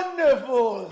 wonderful!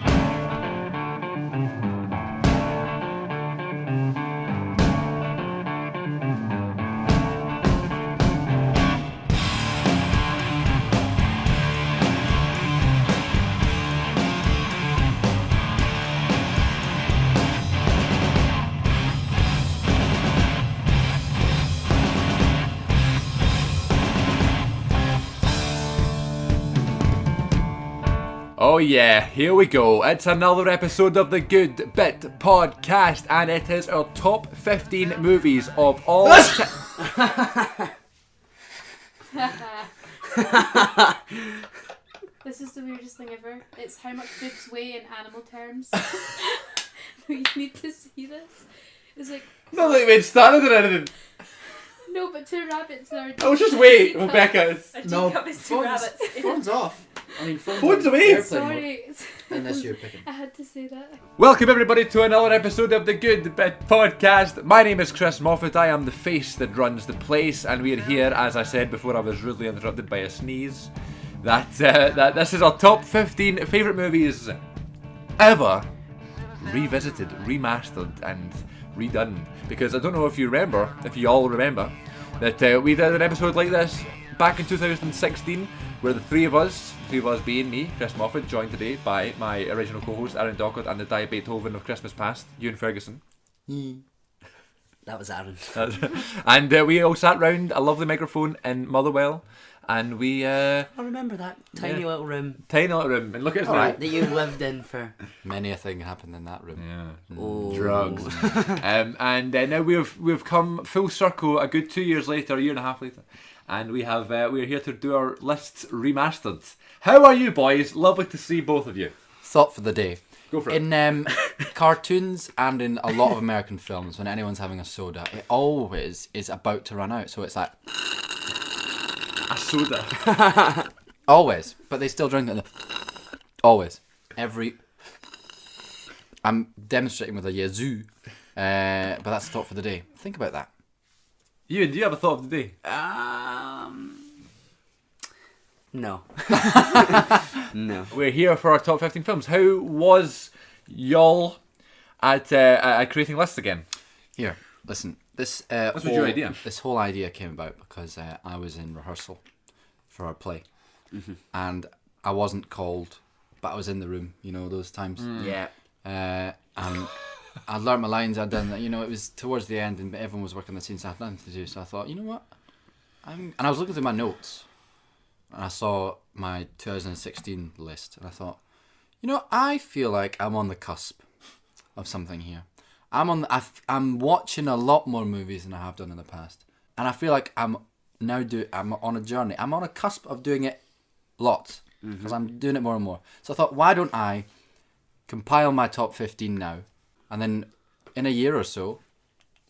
Oh yeah, here we go. It's another episode of the Good Bit Podcast, and it is our top 15 movies of all time. This is the weirdest thing ever. It's how much boobs weigh in animal terms. You need to see this. It's like... Not like we'd started or anything. No, but two rabbits are... Oh, just wait, Rebecca. No, two rabbits. phone's off. I mean, Phone's away. airplane Sorry. mode, unless you're picking. I had to say that. Welcome everybody to another episode of the Good Bit Podcast. My name is Chris Moffat. I am the face that runs the place, and we are here, as I said before I was rudely interrupted by a sneeze, that this is our top 15 favourite movies ever revisited, remastered and redone. Because I don't know if you all remember, that we did an episode like this back in 2016 where the three of us being me, Chris Moffat, joined today by my original co-host Aaron Dockett and the Di Beethoven of Christmas Past, Ewan Ferguson. That was Aaron. And we all sat round a lovely microphone in Motherwell, and we... I remember that tiny little room. Tiny little room, and look at us now. Alright, that you lived in for... Many a thing happened in that room. Yeah. Oh. Drugs. And now we've come full circle a good 2 years later, a year and a half later, and we're here to do our lists remastered. How are you, boys? Lovely to see both of you. Thought for the day. Go for it. In cartoons and in a lot of American films, when anyone's having a soda, it always is about to run out. So it's like... A soda. Always. But they still drink it. Always. I'm demonstrating with a yazoo. But that's the thought for the day. Think about that. Ewan, do you have a thought of the day? No. No. We're here for our top 15 films. How was y'all at creating lists again? Here, listen. This was your idea? This whole idea came about because I was in rehearsal for our play, and I wasn't called, but I was in the room. You know those times. Yeah. And I learnt my lines. I'd done that. You know, it was towards the end, and everyone was working the scenes. So I had nothing to do, so I thought, you know what? And I was looking through my notes, and I saw my 2016 list, and I thought, you know, I feel like I'm on the cusp of something here. I'm watching a lot more movies than I have done in the past, and I feel like I'm on a journey. I'm on a cusp of doing it lots because I'm doing it more and more. So I thought, why don't I compile my top 15 now, and then in a year or so,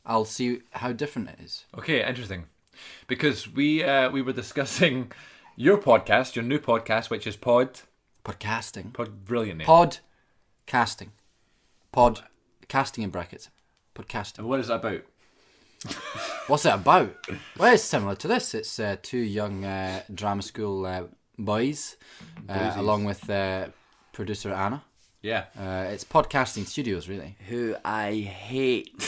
I'll see how different it is. Okay, interesting. Because we were discussing your podcast, your new podcast, which is Podcasting. Brilliant name. Podcasting in brackets. Podcasting. And what is it about? What's it about? Well, it's similar to this. It's two young drama school boys, along with producer Anna. Yeah. It's Podcasting Studios, really. Who I hate.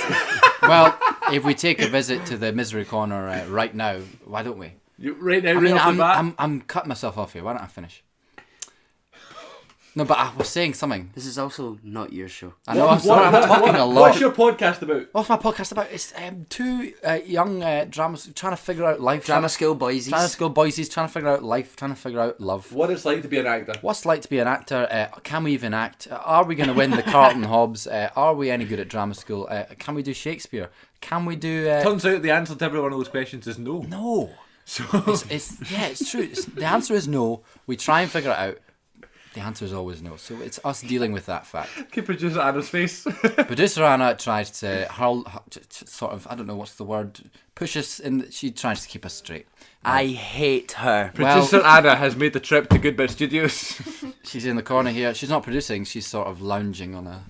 Well, if we take a visit to the Misery Corner right now, why don't we? Right now, I mean, I'm cutting myself off here. Why don't I finish? No, but I was saying something. This is also not your show. I know, I'm sorry, I'm talking a lot. What's your podcast about? What's my podcast about? It's two young dramas trying to figure out life. Drama school boysies. Drama school boysies trying to figure out life, trying to figure out love. What it's like to be an actor. What's it like to be an actor? Can we even act? Are we going to win the Carlton Hobbs? Are we any good at drama school? Can we do Shakespeare? Can we do... Turns out the answer to every one of those questions is no. No. So it's true. The answer is no. We try and figure it out. The answer is always no. So it's us dealing with that fact. Keep producer Anna's face. Producer Anna tries to sort of, I don't know what's the word, push us in. She tries to keep us straight. I hate her. Producer Anna has made the trip to Good Bit Studios. She's in the corner here. She's not producing. She's sort of lounging on a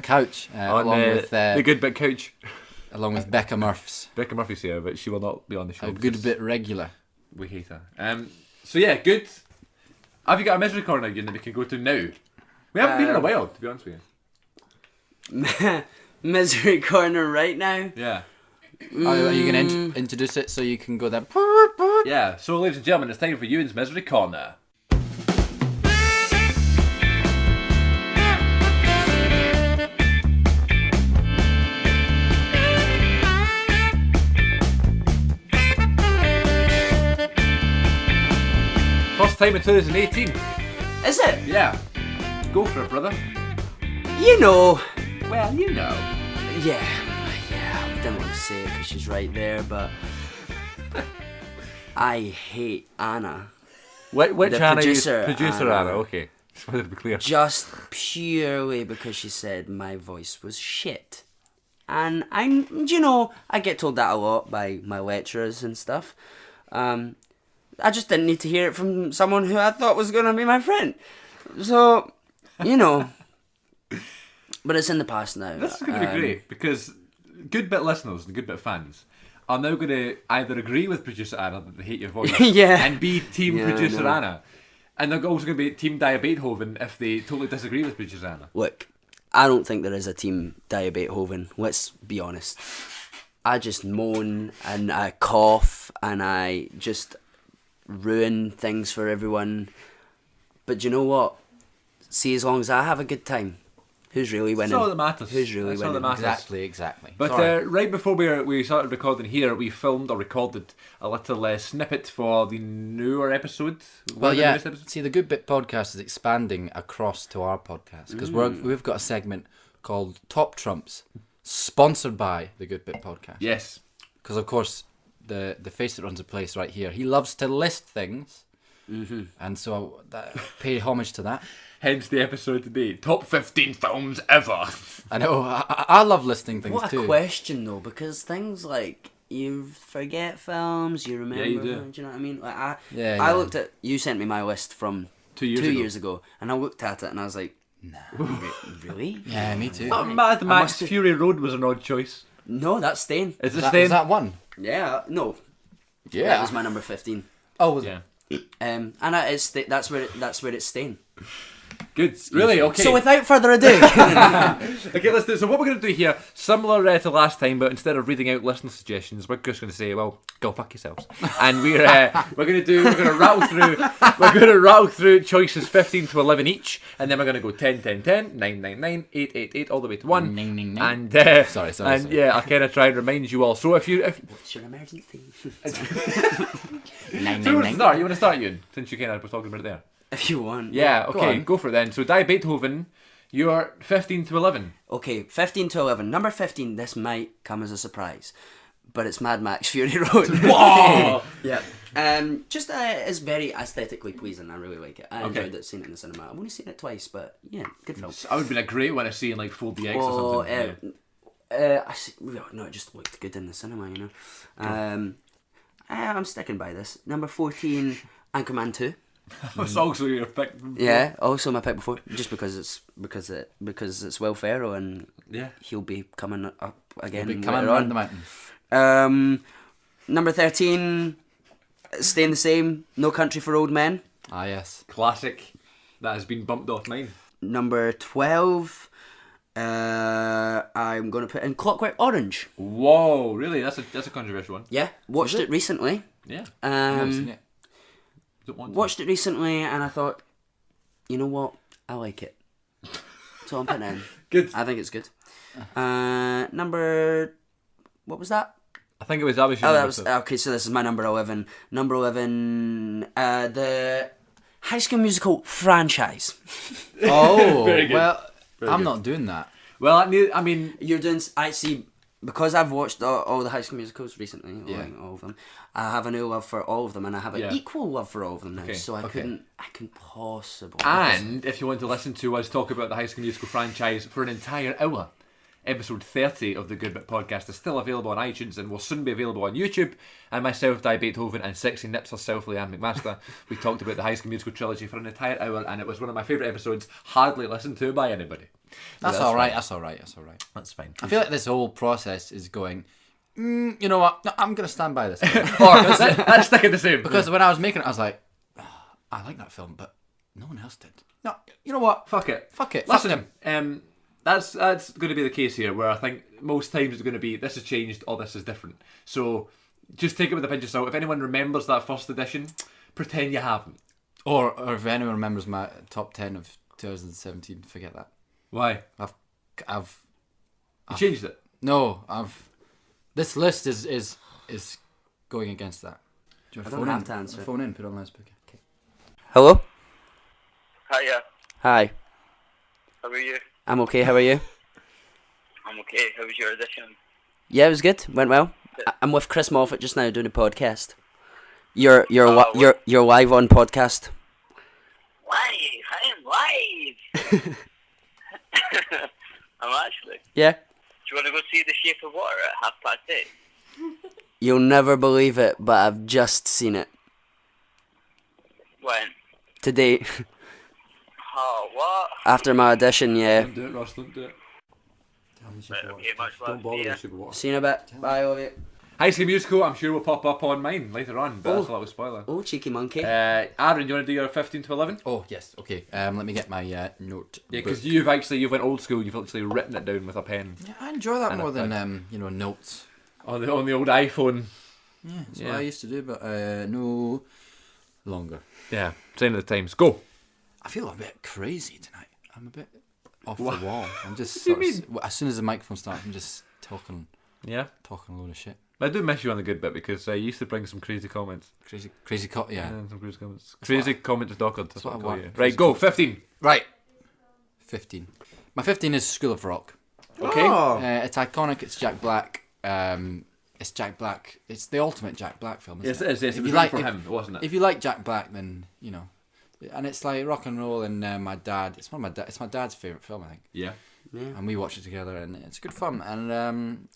couch along with the Good Bit couch. Along with Becca Murphs. Becca Murphy's here, but she will not be on the show. A good bit regular. We hate her. So yeah, good. Have you got a misery corner again that we can go to now? We haven't been in a while, to be honest with you. Misery Corner right now. Yeah. Are you going to introduce it so you can go there? Yeah, so ladies and gentlemen, it's time for Ewan's Misery Corner. First time in 2018. Is it? Yeah. Go for it, brother. You know. Well, you know. Yeah, I didn't want to say it because she's right there, but I hate Anna. Which The Anna? producer, Producer Anna. Anna, okay. Just wanted to be clear. Just purely because she said my voice was shit. And I get told that a lot by my lecturers and stuff. I just didn't need to hear it from someone who I thought was going to be my friend. So, but it's in the past now. This is going to be great because good bit listeners and good bit fans are now going to either agree with producer Anna that they hate your voice, Yeah. and be team Yeah, I producer know. Anna, and they're also going to be team Dia Beethoven if they totally disagree with producer Anna. Look, I don't think there is a team Dia Beethoven. Let's be honest. I just moan and I cough and I just ruin things for everyone. But you know what? See, as long as I have a good time, who's really winning? That's all that matters. Who's really That's all winning? that matters. Exactly. But Sorry. right before we started recording here, we filmed or recorded a little snippet for the newer episode. Well, the yeah. newest episode? See, the Good Bit podcast is expanding across to our podcast because we've got a segment called Top Trumps, sponsored by the Good Bit podcast. Yes. Because of course, the face that runs the place right here, he loves to list things, and so pay homage to that. Hence the episode today. Top 15 films ever. I know. I love listing things What a too. question, though, because things like you forget films, you remember. you do. them, do you know what I mean? Like I Yeah. looked at. You sent me my list from 2 years 2 ago. years ago, and I looked at it and I was like, really? Yeah, me too. Mad Max must have- Fury Road was an odd choice. No, that's staying. Is it Was staying? that one? Yeah, no. Yeah. That was my number 15. Oh, was Yeah. And that's where it's staying. Good. Really? Okay. So without further ado, Okay, let's do it. So what we're going to do here, similar to last time, but instead of reading out listener suggestions, we're just going to say, well, go fuck yourselves. And we're going to rattle through choices 15 to 11 each, and then we're going to go 10, 10, 10, 9, 9, 9, 8, 8, 8, all the way to 1. Ning, ning, ning. And Sorry. yeah, I'll kind of try and remind you all. So if what's your emergency? Ning, so you ning, want to ning. start? You want to start, Ewan, since you kind of were talking about it there. If you want. Yeah. Go Okay. on. Go for it then. So Dia Beethoven, you're 15 to 11. Okay, 15 to 11. Number 15, this might come as a surprise, but it's Mad Max Fury Road. Whoa! Yeah. Just it's very aesthetically pleasing. I really like it. I enjoyed it, seeing it in the cinema. I've only seen it twice, but yeah, good film. That would have been a great one to see in like 4DX or Oh, something. no, it just looked good in the cinema, you know. I'm sticking by this. Number 14, Anchorman 2. It's also your pick. Yeah, also my pick before, just because it's Will Ferrell and Yeah. he'll be coming up again. Be coming later around on. the mountain. Number 13, staying the same, No Country for Old Men. Ah, yes. Classic. That has been bumped off mine. Number 12, I'm going to put in Clockwork Orange. Whoa, really? That's a controversial one. Yeah, watched it recently. Yeah. I've never seen Um, it. Don't want to. watched it recently and I thought, you know what, I like it. So I'm putting it in. Good. I think it's good. Number, what was that? I think it was that was your Oh, that number was two. okay. So this is my number 11. Number 11, the High School Musical franchise. Oh, Very good. well, Very I'm good. not doing that. Well, I mean, You're doing. I see. Because I've watched all the High School Musicals recently, Yeah. like all of them. I have a new love for all of them, and I have an Yeah. equal love for all of them now. Okay, So I okay. couldn't possibly. and if you want to listen to us talk about the High School Musical franchise for an entire hour, episode 30 of the Good Bit podcast is still available on iTunes and will soon be available on YouTube. And myself, Dia Beethoven, and Sexy Nips herself, Leanne McMaster, we talked about the High School Musical trilogy for an entire hour, and it was one of my favourite episodes, hardly listened to by anybody. So That's all right. fine. That's all right. That's all right. That's fine. I feel like this whole process is going. You know what? No, I'm gonna stand by this. Or let's stick it the same. Because when I was making it, I was like, "Oh, I like that film, but No one else did. No, you know what? Fuck it. Fuck it. Listen, Fuck him. that's going to be the case here, where I think most times it's going to be this has changed or this is different. So just take it with a pinch of salt. If anyone remembers that first edition, pretend you haven't. Or if anyone remembers my top 10 of 2017, forget that. Why? I've You changed it. No, this list is going against that. Do you I want don't have in? to answer. Phone in, put it on loudspeaker. Okay. Hello? Hiya, Hi. how are you? I'm okay, how are you? I'm okay. How was your audition? Yeah, it was good. Went well. I'm with Chris Moffat just now doing a podcast. You're you're live on podcast. Live! I am live! I'm actually. Yeah. Do you want to go see The Shape of Water at 8:30? You'll never believe it, but I've just seen it. When? Today. Oh, what? After my audition, yeah. Don't do it, Ross. Don't do it. Right, okay, much love. Don't bother See ya. with Super Water. See you in a bit. Bye, love you. High School Musical, I'm sure will pop up on mine later on, but that's a little spoiler. Oh, cheeky monkey. Aaron, you want to do your 15 to 11? Oh yes, okay. Let me get my note. Yeah, because book. you went old school. You've actually written it down with a pen Yeah, I enjoy that And more a than notes. on the old iPhone. Yeah, that's Yeah. what I used to do, but no longer. Yeah, sign of the times. Go. I feel a bit crazy tonight. I'm a bit off What? the wall. I'm just What do you sort of, as soon as the microphone starts, I'm just talking Yeah, a load of shit. I do miss you on the good bit because you used to bring some crazy comments. Crazy yeah. Some crazy comments. That's Crazy what comment to Dockard. That's what what I I call want. you. Crazy Right, go. 15. Right. 15. My 15 is School of Rock. Okay. Oh. It's iconic. It's Jack Black. It's Jack Black. It's the ultimate Jack Black film. Yes, Isn't it is. Yes, If it was you right like- for if- him, wasn't it? If you like Jack Black, then you know, and it's like rock and roll. And my dad. It's It's my dad's favorite film, I think. Yeah. And we watched it together, and it's good fun. And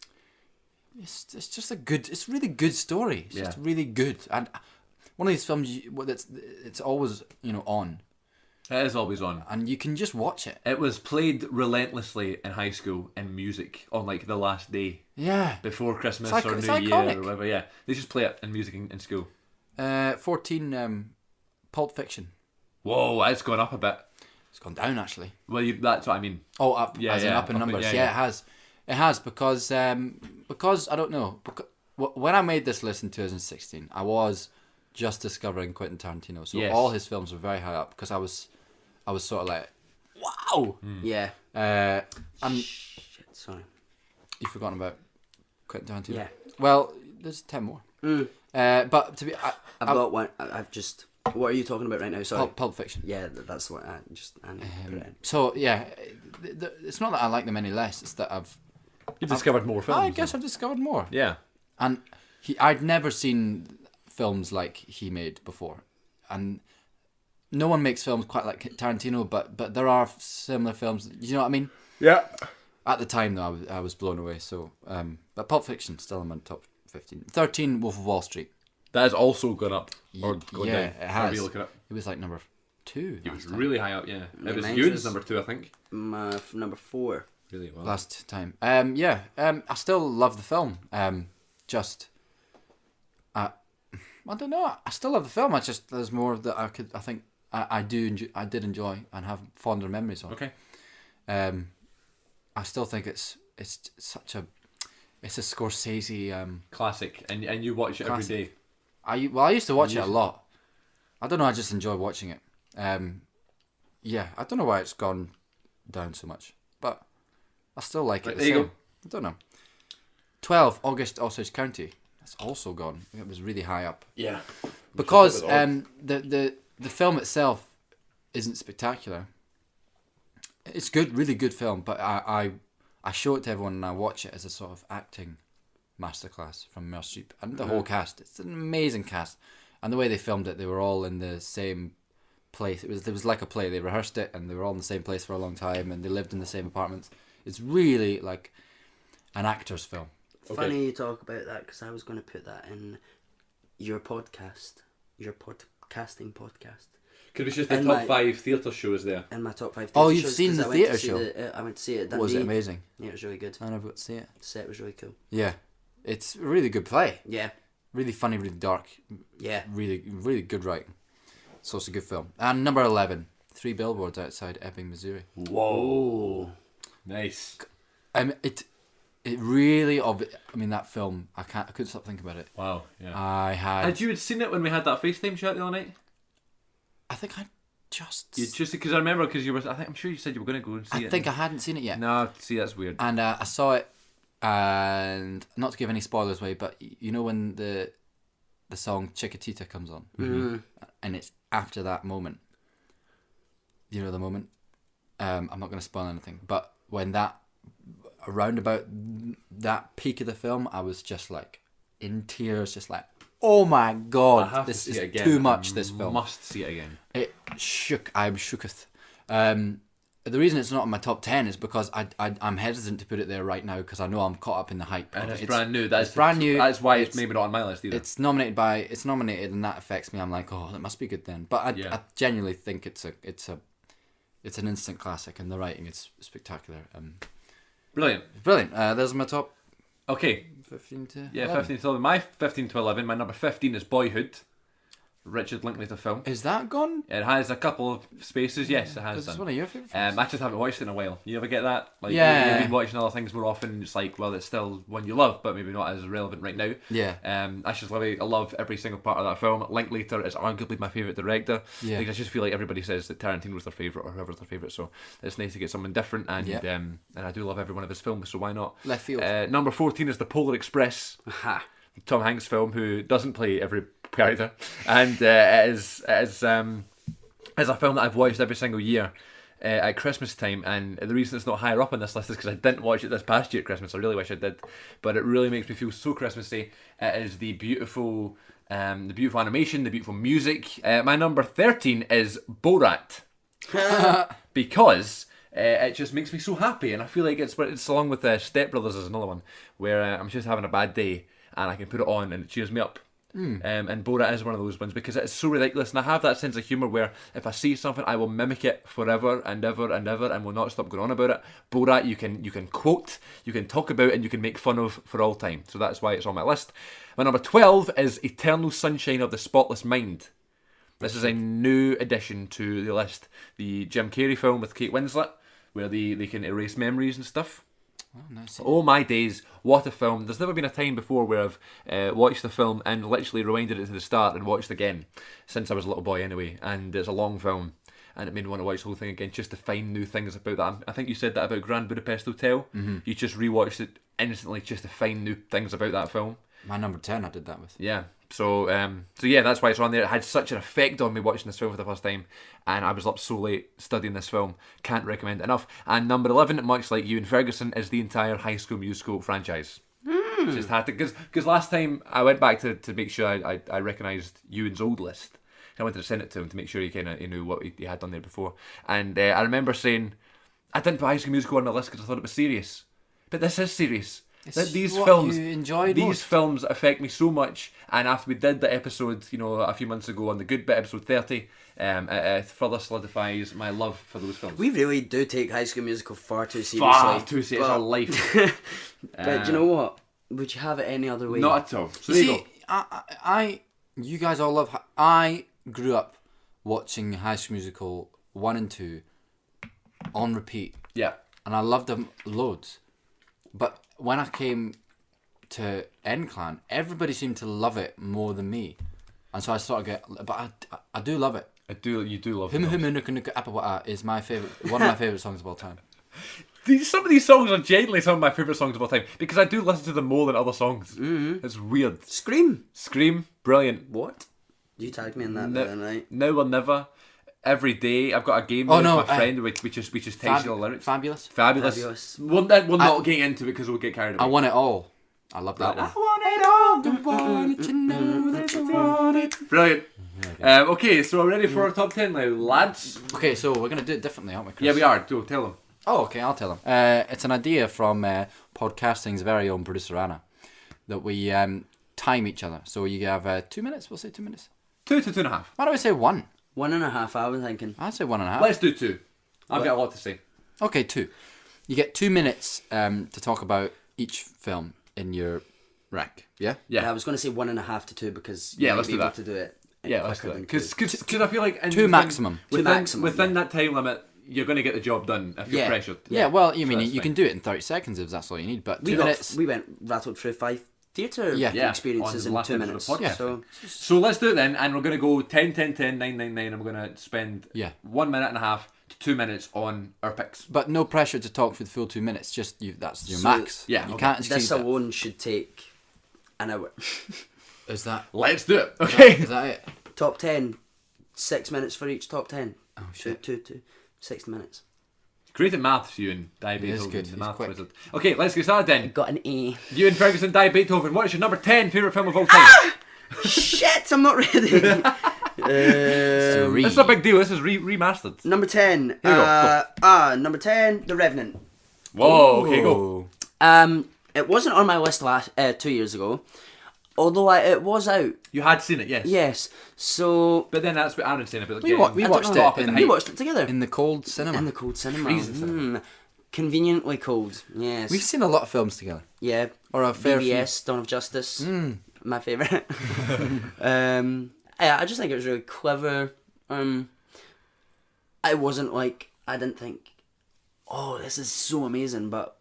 it's just it's really good story. It's just Yeah. really good. And one of these films it's always on, It is always on. and you can just watch it. It was played relentlessly in high school in music on like the last day Yeah. before Christmas It's or it's New Year iconic. or whatever. Yeah, they just play it in music in school. 14. Pulp Fiction. Whoa, it's gone up a bit. It's gone down actually. Well, that's what I mean. Oh, up. Yeah, as in yeah, up in up in- numbers. yeah, Yeah, yeah. it has. It has because I don't know. When I made this list in 2016, I was just discovering Quentin Tarantino. So Yes. all his films were very high up because I was sort of like, wow. Yeah. And Shit, sorry. you've forgotten about Quentin Tarantino. Yeah. Well, there's 10 more. But to be, I've got one. I've just. What are you talking about right now? Sorry. Pulp Fiction. Yeah, that's what I need to put it in. So yeah, it's not that I like them any less. It's that You've discovered more films. I guess I've discovered more. Yeah. And I'd never seen films like he made before, and no one makes films quite like Tarantino. But there are similar films. You know what I mean? Yeah. At the time, though, I was blown away. So, but Pulp Fiction still in my top 15. 13, Wolf of Wall Street. That has also gone up or gone Yeah, down. it However has. you look at it. It was like number 2. It was last time. really high up. Yeah. Yeah, It was mine Ewan's was- number 2, I think. My number 4. Really well. Last time. I still love the film. I don't know. I still love the film. There's more that I did enjoy and have fonder memories of. Okay. I still think it's a Scorsese. Classic, and you watch it every Classic. day. I used to watch it a lot. I don't know. I just enjoy watching it. Yeah, I don't know why it's gone down so much, but I still like Right, it. there you go. I don't know. 12 August Osage County. That's also gone. It was really high up Yeah. because Which is the film itself isn't spectacular. It's good, really good film, but I show it to everyone and I watch it as a sort of acting masterclass from Meryl Streep and the whole cast. It's an amazing cast, and the way they filmed it, they were all in the same place. It was like a play. They rehearsed it and they were all in the same place for a long time, and they lived in the same apartments. It's really like an actor's film. Okay. Funny you talk about that because I was going to put that in your podcast, your podcasting podcast, Could be just the And top my- 5 theatre shows there. in my top 5. Oh, theatre you've shows, seen 'cause the I went to theatre see show? I went to see it at Was it Dundee. amazing? Yeah, it was really good. I never got to see it. The set was really cool. Yeah, it's a really good play. Yeah, Really funny, really dark. yeah. Really, really good writing. So it's a good film. And number 11, Three Billboards Outside Ebbing, Missouri. Whoa. Nice. It really that film. I couldn't stop thinking about it. Wow. Yeah. I Had you seen it when we had that FaceTime chat the other night? I think I just. You just because I remember because you were. I'm sure you said you were going to go and see it. I think I hadn't seen it yet. No, see that's weird. And I saw it, and not to give any spoilers away, but you know when the song Chiquitita comes on, and it's after that moment. You know the moment. I'm not going to spoil anything, but when around about that peak of the film, I was just like in tears, just like, oh my god, this is too much. This film must see it again. It shook. I'm shooketh. The reason it's not in my top 10 is because I'm hesitant to put it there right now because I know I'm caught up in the hype. And it's brand new. It's brand new. That's why it's maybe not on my list either. It's nominated, and that affects me. I'm like, oh, it must be good then. But I genuinely think it's an instant classic, and the writing is spectacular. Brilliant. There's my top. Okay. 15 to 15 to 11. My 15 to 11. My number 15 is Boyhood. Richard Linklater film. Is that gone? It has a couple of spaces. Yes, it has. It's one of your favourite films. I just haven't watched it in a while. You ever get that? Like, yeah. You've been watching other things more often. It's like, well, it's still one you love, but maybe not as relevant right now. Yeah. I love every single part of that film. Linklater is arguably my favourite director. Yeah. Like, I just feel like everybody says that Tarantino's their favourite or whoever's their favourite, so it's nice to get someone different. And I do love every one of his films, so why not? Left field. Number 14 is The Polar Express. Aha. Tom Hanks film, who doesn't play every character, and it is a film that I've watched every single year at Christmas time. And the reason it's not higher up on this list is because I didn't watch it this past year at Christmas. I really wish I did, but it really makes me feel so Christmassy. It is the beautiful animation, the beautiful music. My number 13 is Borat, because it just makes me so happy, and I feel like it's along with Step Brothers is another one where I'm just having a bad day and I can put it on and it cheers me up. And Borat is one of those ones because it's so ridiculous, and I have that sense of humour where if I see something I will mimic it forever and ever and ever and will not stop going on about it. Borat you can quote, you can talk about, and you can make fun of for all time, so that's why it's on my list. My number 12 is Eternal Sunshine of the Spotless Mind. This is a new addition to the list. The Jim Carrey film with Kate Winslet, where they can erase memories and stuff. Oh, nice. Oh my days, what a film. There's never been a time before where I've watched the film and literally rewinded it to the start and watched again, since I was a little boy anyway, and it's a long film and it made me want to watch the whole thing again just to find new things about that. I think you said that about Grand Budapest Hotel. You just rewatched it instantly just to find new things about that film. My number 10 I did that with. Yeah. So yeah, that's why it's on there. It had such an effect on me watching this film for the first time, and I was up so late studying this film. Can't recommend it enough. And number 11, much like Ewan Ferguson, is the entire High School Musical franchise. Just had to, because last time I went back to make sure I recognised Ewan's old list. I wanted to send it to him to make sure he knew what he had done there before. And I remember saying, I didn't put High School Musical on the list because I thought it was serious. But this is serious. These films, you enjoyed these most. films affect me so much, and after we did the episode, a few months ago on the Good Bit, episode 30, it further solidifies my love for those films. We really do take High School Musical far too seriously. It's our life. But do you know what? Would you have it any other way? Not at all. So You there you see, you guys all love. I grew up watching High School Musical 1 and 2 on repeat, Yeah. and I loved them loads. But when I came to N-Clan, everybody seemed to love it more than me, and so I sort of but I do love it. You do love Hum them. Hum Nuka Nuka Apawata is one of my favourite songs of all time. Some of these songs are genuinely some of my favourite songs of all time, because I do listen to them more than other songs. It's weird. Scream. Scream, brilliant. What? You tagged me in that the other night. Now or Never. Every day I've got a game Oh, with no, my friend. We just text the lyrics. Fabulous. Fabulous. We'll not get into it because we'll get carried away. I want it all. I love that one. I want it all. Don't want it to know that you want it. Brilliant. Okay, so we're ready for our top 10 now, lads. Okay, so we're gonna do it differently, aren't we, Chris? Yeah, we are. Go, tell them. Oh, okay, I'll tell them. It's an idea from podcasting's very own producer Anna, that we time each other. So you have 2 minutes. We'll say 2 minutes. 2 to 2.5. Why don't we say 1? 1.5, I was thinking. I'd say 1.5. Let's do 2. I've got a lot to say. Okay, 2. You get 2 minutes to talk about each film in your rank. Yeah. Yeah. I was going to say 1.5 to 2 because Yeah, you let's might be do able that. to do it Yeah, let's do quicker it. than Because I feel like Two maximum. Within that time limit, you're going to get the job done if you're Yeah. pressured. Yeah, well, you mean that's you fine. can do it in 30 seconds if that's all you need, but 2 we minutes. went rattled through 5 theatre Yeah. experiences on in the 2 last minutes. episode of the So So let's do it then, and we're going to go 10, 10, 10, 9, 9, 9, and we're going to spend Yeah. 1 minute and a half to 2 minutes on our picks. But no pressure to talk for the full 2 minutes. Just that's your So- max. Yeah, you okay. can't exceed this that. alone should take an hour. Is that Let's do it. Okay. is that it? Top 10, 6 minutes for each top 10. Oh Two, shit. two, 60 minutes. Great at maths, you and Di He is Beethoven, good, the he's math quick. wizard. Okay, let's get started then. Got an A. You and Ferguson, Di Beethoven. What is your number 10 favourite film of all time? Shit, I'm not ready. Three. This is a big deal. This is remastered. Number 10. Here we go, Number 10, The Revenant. Whoa, okay, go. It wasn't on my list 2 years ago, although it was out. You had seen it, yes. Yes. So But then that's what Aaron's saying about We watched I don't know. it in, we watched it together in the cold cinema. in the cold cinema. Freezing cinema. Conveniently cold. Yes. We've seen a lot of films together. Yeah. Or a fair few. BVS, Dawn of Justice. My favourite. Yeah, I just think it was really clever. I wasn't like, I didn't think, oh, this is so amazing, but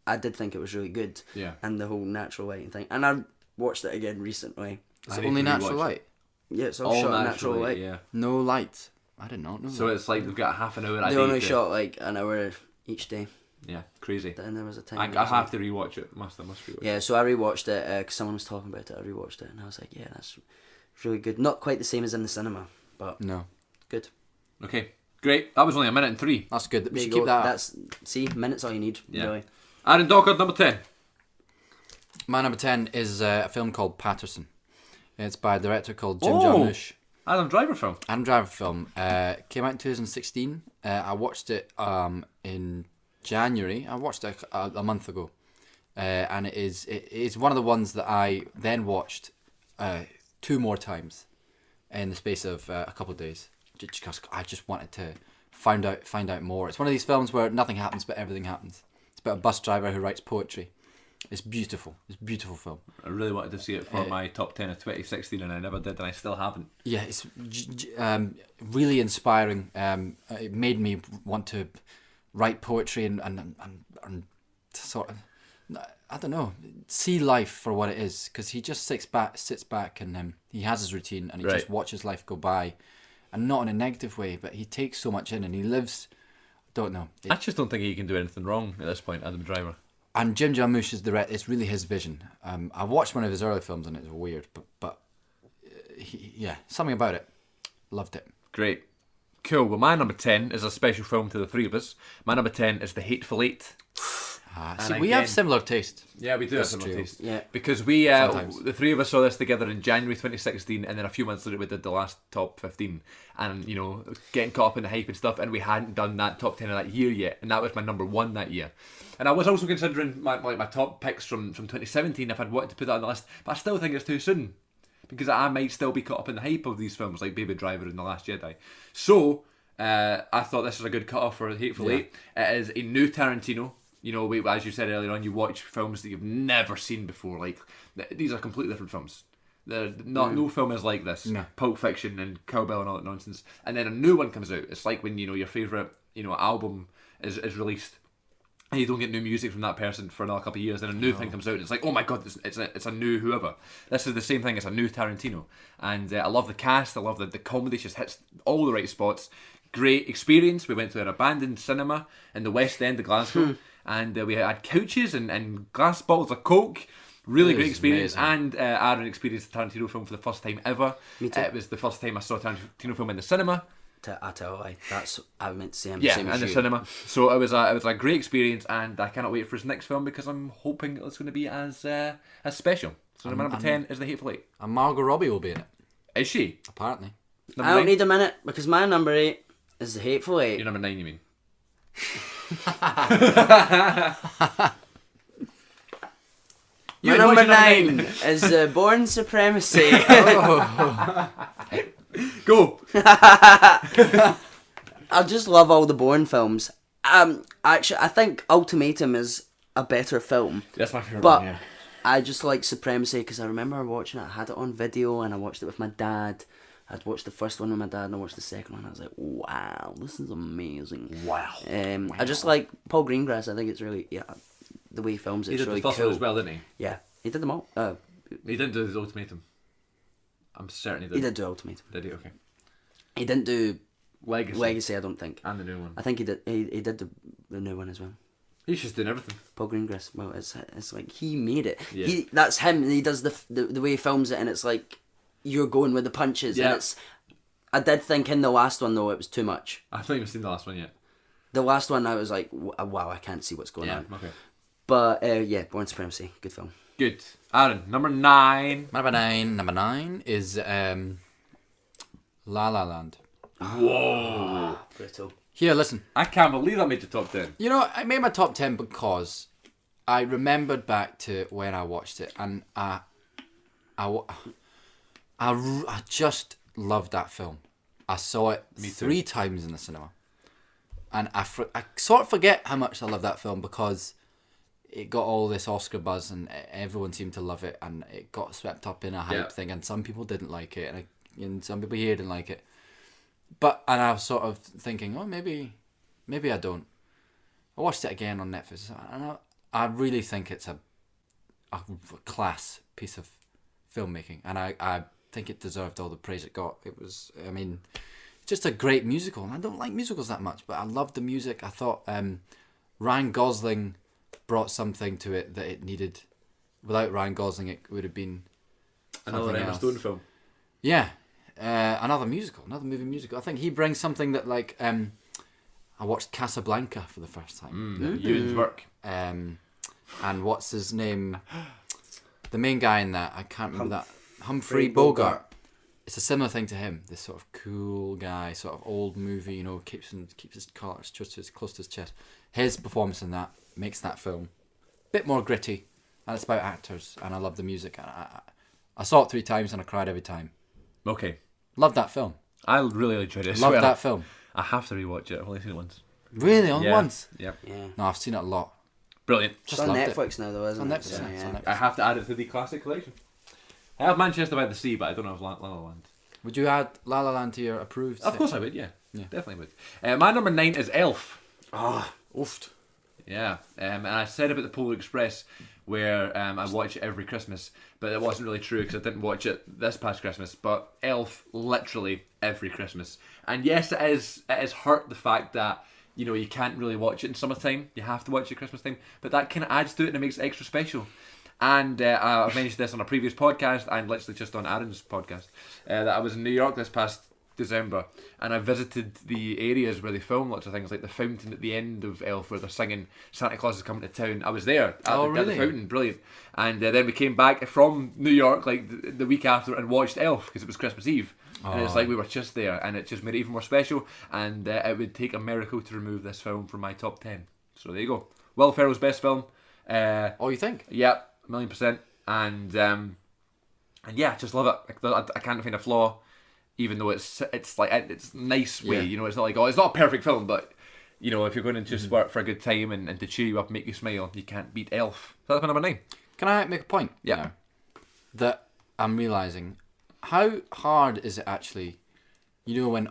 I did think it was really good. Yeah. And the whole natural lighting thing. And I watched it again recently. Is I it need only to rewatch natural it. light? Yeah, it's all shot in natural light. yeah. No light. I did not know So that. it's like they've got half an hour a They day only to- shot like an hour each day. Yeah, crazy. And there was a time. I have to rewatch it. Must rewatch Yeah, so I rewatched it because someone was talking about it. I rewatched it and I was like, yeah, that's really good. Not quite the same as in the cinema, but No. good. it. Okay, great. That was only a minute and 3. That's good. We There should you keep go. that up. That's minutes all you need. Yeah. Really. Aaron Dockard, number 10. My number 10 is a film called Patterson. It's by a director called Jim Oh. Jarmusch. Adam Driver film. Adam Driver film. Came out in 2016. I watched it in January. I watched it a month ago. And it is one of the ones that I then watched 2 more times in the space of a couple of days. Just because I just wanted to find out more. It's one of these films where nothing happens but everything happens. It's about a bus driver who writes poetry. It's beautiful. It's a beautiful film. I really wanted to see it for my top 10 of 2016 and I never did and I still haven't. Yeah, it's really inspiring. It made me want to write poetry and sort of, I don't know, see life for what it is. Because he just sits back and he has his routine and he just Right. watches life go by. And not in a negative way, but he takes so much in and he lives, don't know. I just don't think he can do anything wrong at this point, Adam Driver. And Jim Jarmusch is it's really his vision. I watched one of his early films and it was weird, but yeah, something about it. Loved it. Great. Cool. Well, my number 10 is a special film to the three of us. My number 10 is The Hateful Eight. See, we have again- similar taste. Yeah, we do That's have similar true. taste. Yeah. Because we, Sometimes. the three of us saw this together in January 2016, and then a few months later we did the last top 15. And, you know, getting caught up in the hype and stuff, and we hadn't done that top 10 of that year yet, and that was my number 1 that year. And I was also considering my top picks from 2017 if I'd wanted to put that on the list, but I still think it's too soon. Because I might still be caught up in the hype of these films, like Baby Driver and The Last Jedi. So, I thought this was a good cut-off for Hateful Eight. It is a new Tarantino. You know, as you said earlier on, you watch films that you've never seen before. Like, these are completely different films. They're not, no film is like this. No. Pulp Fiction and Cowbell and all that nonsense. And then a new one comes out. It's like when, you know, your favourite, you know, album is released and you don't get new music from that person for another couple of years, then a new thing comes out and it's like, oh my god, it's a new whoever. This is the same thing, it's a new Tarantino. And I love the cast, I love the comedy, just hits all the right spots. Great experience. We went to an abandoned cinema in the West End of Glasgow and we had couches and glass bottles of Coke. Really It great was experience. amazing. And Aaron experienced a Tarantino film for the first time ever. Me too. It was the first time I saw a Tarantino film in the cinema. I tell a lie. That's I meant to say. I'm Yeah, the same in as the you. cinema. So it was a great experience, and I cannot wait for his next film because I'm hoping it's going to be as special. So my number 10 is The Hateful Eight. And Margot Robbie will be in it, Is she? apparently. Number I don't 9? need a minute because my number 8 is The Hateful Eight. You're number 9, you mean? My Ewan, number what's your 9 is Born Supremacy. Go! I just love all the Bourne films. Actually, I think Ultimatum is a better film. That's my favourite But one, yeah. I just like Supremacy because I remember watching it. I had it on video and I watched it with my dad. I'd watched the first one with my dad and I watched the second one. I was like, wow, this is amazing. Wow. I just like Paul Greengrass. I think it's really, the way he films He it's did really the first cool. one as well, didn't he? Yeah, he did them all. He didn't do the Ultimatum. I'm certain he did. He did do Ultimatum. Did he? Okay. He didn't do Legacy. I don't think. And the new one. I think he did. He did the new one as well. He's just doing everything. Paul Greengrass. Well, it's like he made it. Yeah. That's him. He does the way he films it, and it's like you're going with the punches. Yeah. And I did think in the last one though it was too much. I've not even seen the last one yet. The last one I was like, wow, I can't see what's going on. Okay. But Born Supremacy, good film. Good. Aaron, number 9. Number nine is La La Land. Whoa. Brutal. Here, listen. I can't believe that made your top 10. You know, I made my top 10 because I remembered back to when I watched it, and I just loved that film. I saw it 3 times in the cinema, and I sort of forget how much I love that film because it got all this Oscar buzz and everyone seemed to love it, and it got swept up in a hype thing, and some people didn't like it, and some people here didn't like it. And I was sort of thinking, oh, maybe I don't. I watched it again on Netflix, and I really think it's a class piece of filmmaking, and I think it deserved all the praise it got. It was, I mean, just a great musical, and I don't like musicals that much, but I loved the music. I thought Ryan Gosling brought something to it that it needed. Without Ryan Gosling, it would have been Another Emma Stone film. Yeah, another movie musical. I think he brings something that, like, I watched Casablanca for the first time. Ewan's work. And what's his name? The main guy in that, I can't remember that. Humphrey Bogart. It's a similar thing to him. This sort of cool guy, sort of old movie, you know, keeps his colours close to his chest. His performance in that makes that film a bit more gritty, and it's about actors, and I love the music. I saw it 3 times and I cried every time. Okay. Loved that film. I really enjoyed it. Loved that film. I have to rewatch it. I've only seen it once. Really? Once? Yep. Yeah. No, I've seen it a lot. Brilliant. It's Just on loved Netflix now though, isn't It's it? on Netflix. It's on Netflix. I have to add it to the classic collection. I have Manchester by the Sea, but I don't have La La Land. Would you add La La Land to your approved Of course I section? would, yeah. Yeah. Definitely would. My number 9 is Elf. Oofed. Yeah. And I said about the Polar Express where I watch it every Christmas, but it wasn't really true because I didn't watch it this past Christmas. But Elf, literally every Christmas. And yes, it is hurt the fact that, you know, you can't really watch it in summertime. You have to watch it at Christmas time. But that kind of adds to it and it makes it extra special. And I've mentioned this on a previous podcast and literally just on Aaron's podcast, that I was in New York this past December and I visited the areas where they film lots of things, like the fountain at the end of Elf where they're singing Santa Claus is coming to town. I was there at, at the fountain, brilliant. And then we came back from New York like the week after and watched Elf because it was Christmas Eve. And it's like we were just there and it just made it even more special, and it would take a miracle to remove this film from my top 10. So there you go. Will Ferrell's best film. Oh, you think? Yeah, 1,000,000%. And yeah, just love it. I can't find a flaw, even though it's like it's nice way. Yeah. You know, it's not like, oh, it's not a perfect film, but you know, if you're going to just work for a good time and to cheer you up and make you smile, you can't beat Elf. So that's my number 9. Can I make a point? Yeah. Now? That I'm realising, how hard is it actually, you know, when,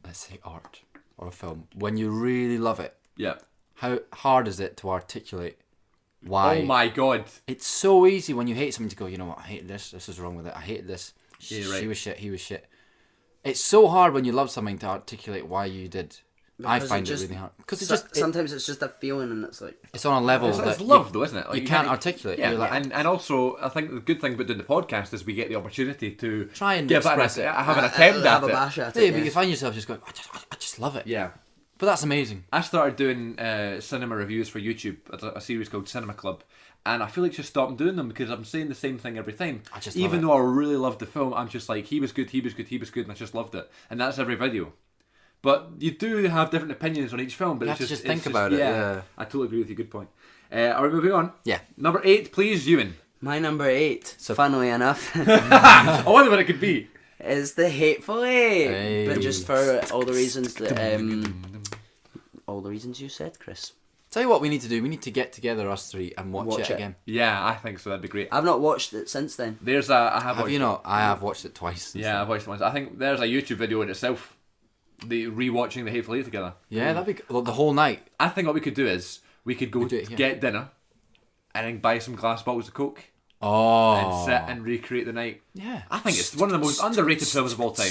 let's say art or a film, when you really love it, Yeah. how hard is it to articulate why? Oh my god. It's so easy when you hate something to go, you know what, I hate this is wrong with it, I hated this, Yeah, you're right. she was shit, he was shit. It's so hard when you love something to articulate why you did. I Because find it it just- really hard. Because Sometimes it's just a feeling and it's like... it's on a level It's that love, though, isn't it? Like, you can't articulate. Yeah, You're like, and also I think the good thing about doing the podcast is we get the opportunity to Try and give express it, it. have an attempt have at a it. bash at yeah, it. but Yeah. you find yourself just going, I just love it. Yeah. But that's amazing. I started doing cinema reviews for YouTube, a series called Cinema Club, and I feel like just stopped doing them because I'm saying the same thing every time. I just love Even it. though I really loved the film, I'm just like, he was good, and I just loved it. And that's every video. But you do have different opinions on each film, but You it's have to just just think it's about it, yeah. I totally agree with you, good point. Are we moving on? Yeah. Number 8, please, Ewan. My number 8, So- funnily enough, I wonder what it could be. is The Hateful Eight. Hey. But just for all the reasons that... all the reasons you said, Chris. Tell you what we need to do. We need to get together, us three, and watch it again. Yeah, I think so. That'd be great. I've not watched it since then. There's a. I have. Have you not? I have watched it twice. since Yeah, then. I've watched it once. I think there's a YouTube video in itself. The rewatching The Hateful Eight together. Yeah, that'd be well, the whole night. I think what we could do is we could go We do it here. get dinner, and then buy some glass bottles of Coke Oh. and sit and recreate the night. Yeah. I think it's one of the most underrated films of all time.